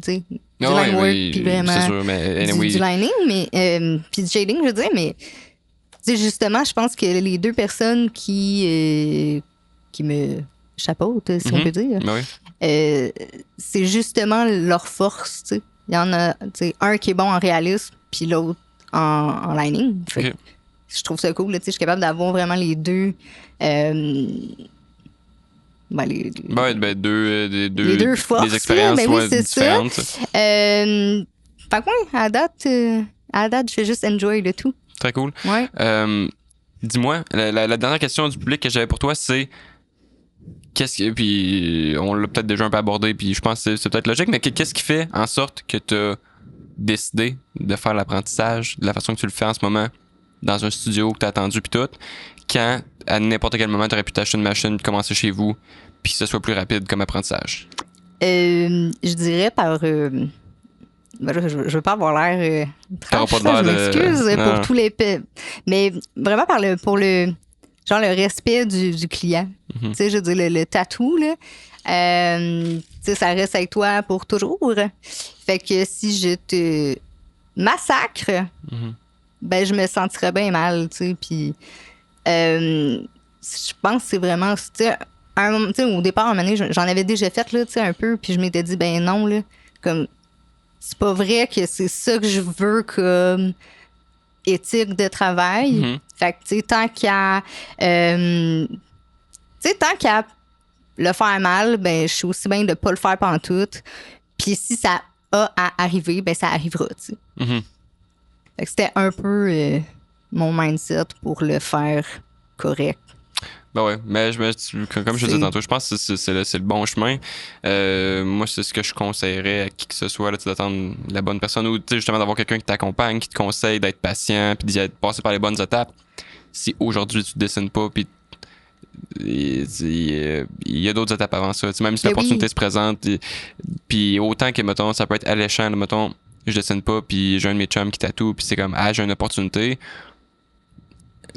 work, puis vraiment c'est sûr, mais anyway. du lining, mais puis du shading, je veux dire, mais justement, je pense que les deux personnes qui me chapeautent, si on peut dire, c'est justement leur force, tu sais. Il y en a, tu sais, un qui est bon en réalisme, puis l'autre en lining. Fait je trouve ça cool, tu sais, je suis capable d'avoir vraiment les deux... les deux forces, des expériences différentes. Fait que oui, à date, je fais juste enjoy le tout. Très cool. Ouais. Dis-moi, la dernière question du public que j'avais pour toi, c'est puis on l'a peut-être déjà un peu abordé, puis je pense que c'est peut-être logique, mais qu'est-ce qui fait en sorte que tu as décidé de faire l'apprentissage de la façon que tu le fais en ce moment dans un studio que tu as attendu puis tout, quand à n'importe quel moment tu aurais pu t'acheter une machine puis commencer chez vous puis que ce soit plus rapide comme apprentissage? Je dirais par Ben là, je veux pas avoir l'air T'auras trash, pas là, de je l'air de- m'excuse Non. pour tous les... Mais vraiment pour le... Genre le respect du client. Mhm. Tu sais, je veux dire, le tatou, là, tu sais, ça reste avec toi pour toujours. Fait que si je te massacre, Mhm. ben je me sentirais bien mal, tu sais. Puis je pense que c'est vraiment... Tu sais, tu sais, au départ, à un moment donné, j'en avais déjà fait, là, tu sais, un peu, puis je m'étais dit, ben non, là, comme... C'est pas vrai que c'est ça que je veux comme éthique de travail. Mhm. Fait que, tu sais, tant qu'à le faire mal, ben, je suis aussi bien de pas le faire pantoute. Puis si ça a à arriver, ben, ça arrivera, tu sais. Mhm. Fait que c'était un peu mon mindset pour le faire correct. Ben ouais, mais comme je disais C'est- tantôt, je pense que c'est le bon chemin. Moi, c'est ce que je conseillerais à qui que ce soit, là, d'attendre la bonne personne ou justement d'avoir quelqu'un qui t'accompagne, qui te conseille d'être patient, puis de passer par les bonnes étapes. Si aujourd'hui tu te dessines pas, puis il y a d'autres étapes avant ça. T'sais, même si Ben l'opportunité oui. se présente, puis autant que, mettons, ça peut être alléchant, là, mettons, je dessine pas, puis j'ai un de mes chums qui tatoue, puis c'est comme, ah, j'ai une opportunité.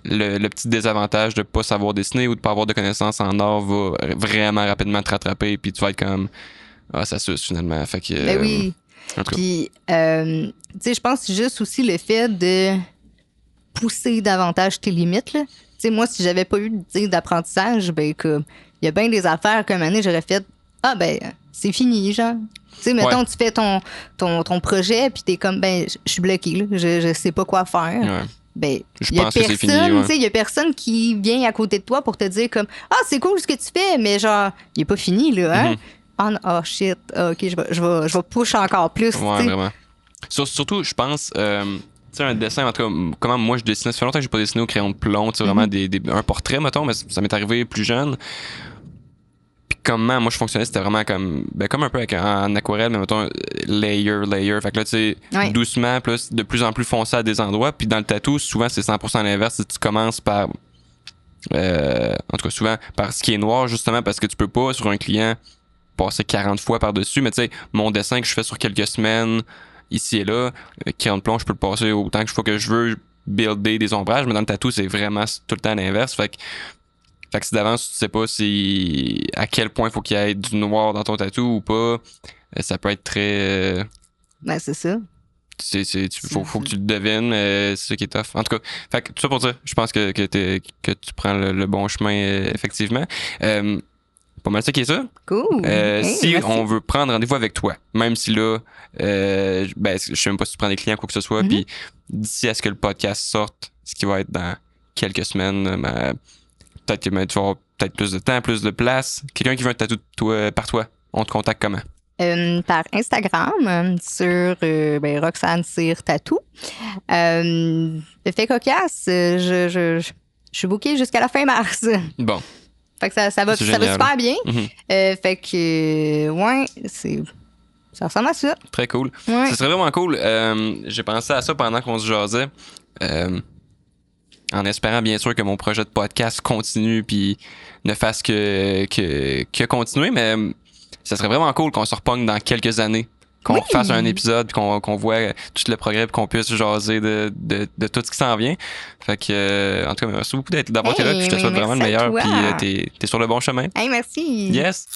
Le petit désavantage de pas savoir dessiner ou de pas avoir de connaissances en art va vraiment rapidement te rattraper, puis tu vas être comme, ah, ça suce finalement. Fait que, Ben oui. en tout cas. Puis, tu sais, je pense juste aussi le fait de pousser davantage tes limites, là. Tu sais, moi, si j'avais pas eu d'apprentissage, ben, comme, il y a bien des affaires qu'un moment donné, j'aurais fait, ah, ben, c'est fini, genre. Tu sais, mettons, Ouais. tu fais ton projet, puis t'es comme, ben, je suis bloqué, là. Je sais pas quoi faire. Ouais. Ben, Je il y a pense que c'est fini, personne, ouais. tu sais, il y a personne qui vient à côté de toi pour te dire comme, ah, c'est cool ce que tu fais, mais genre, il est pas fini, là, hein? Mhm. Ah, oh, shit, ah, ok, je vais push encore plus, Ouais, tu sais. vraiment. Surtout, je pense, tu sais, un dessin, en tout cas, comment moi je dessinais. Ça fait longtemps que j'ai pas dessiné au crayon de plomb, tu sais, vraiment un portrait, mettons, mais ça m'est arrivé plus jeune. Puis comment moi je fonctionnais, c'était vraiment comme un peu en aquarelle, mais mettons, layer. Fait que là, tu sais, Ouais. doucement, plus de plus en plus foncé à des endroits. Puis dans le tatou, souvent, c'est 100% à l'inverse. Tu commences par, en tout cas, souvent, par ce qui est noir, justement, parce que tu peux pas, sur un client, passer 40 fois par-dessus. Mais tu sais, mon dessin que je fais sur quelques semaines, ici et là, crayon de plomb, je peux le passer autant que je veux builder des ombrages, mais dans le tatou, c'est vraiment tout le temps à l'inverse. Fait que si d'avance, tu sais pas à quel point il faut qu'il y ait du noir dans ton tatou ou pas, ça peut être très... Ben, c'est ça. faut que tu le devines, c'est ça qui est tough. En tout cas, fait que tout ça pour dire, je pense que tu prends le bon chemin, effectivement. Pas mal ça qui est ça. Cool. Hey, Si merci. on veut prendre rendez-vous avec toi, même si là, ben, je sais même pas si tu prends des clients, quoi que ce soit, Mhm. puis d'ici à ce que le podcast sorte, ce qui va être dans quelques semaines, ben, peut-être que tu vas avoir peut-être plus de temps, plus de place. Quelqu'un qui veut un tatou par toi, on te contacte comment? Par Instagram, sur ben, Roxane Cyr Tatou. Fait cocasse, je suis bookée jusqu'à la fin mars. Bon. Fait que ça va C'est super génial. bien. Mhm. Fait que, ouais, ça ressemble à ça. Très cool. Ouais. Ce serait vraiment cool. J'ai pensé à ça pendant qu'on se jasait. En espérant bien sûr que mon projet de podcast continue puis ne fasse que continuer, mais ça serait vraiment cool qu'on se repogne dans quelques années, qu'on Oui. fasse un épisode puis qu'on voit tout le progrès puis qu'on puisse jaser de tout ce qui s'en vient. Fait que en tout cas, merci beaucoup d'avoir été là, puis je te souhaite vraiment le merci à meilleur, toi. puis t'es sur le bon chemin. Hey, merci. Yes.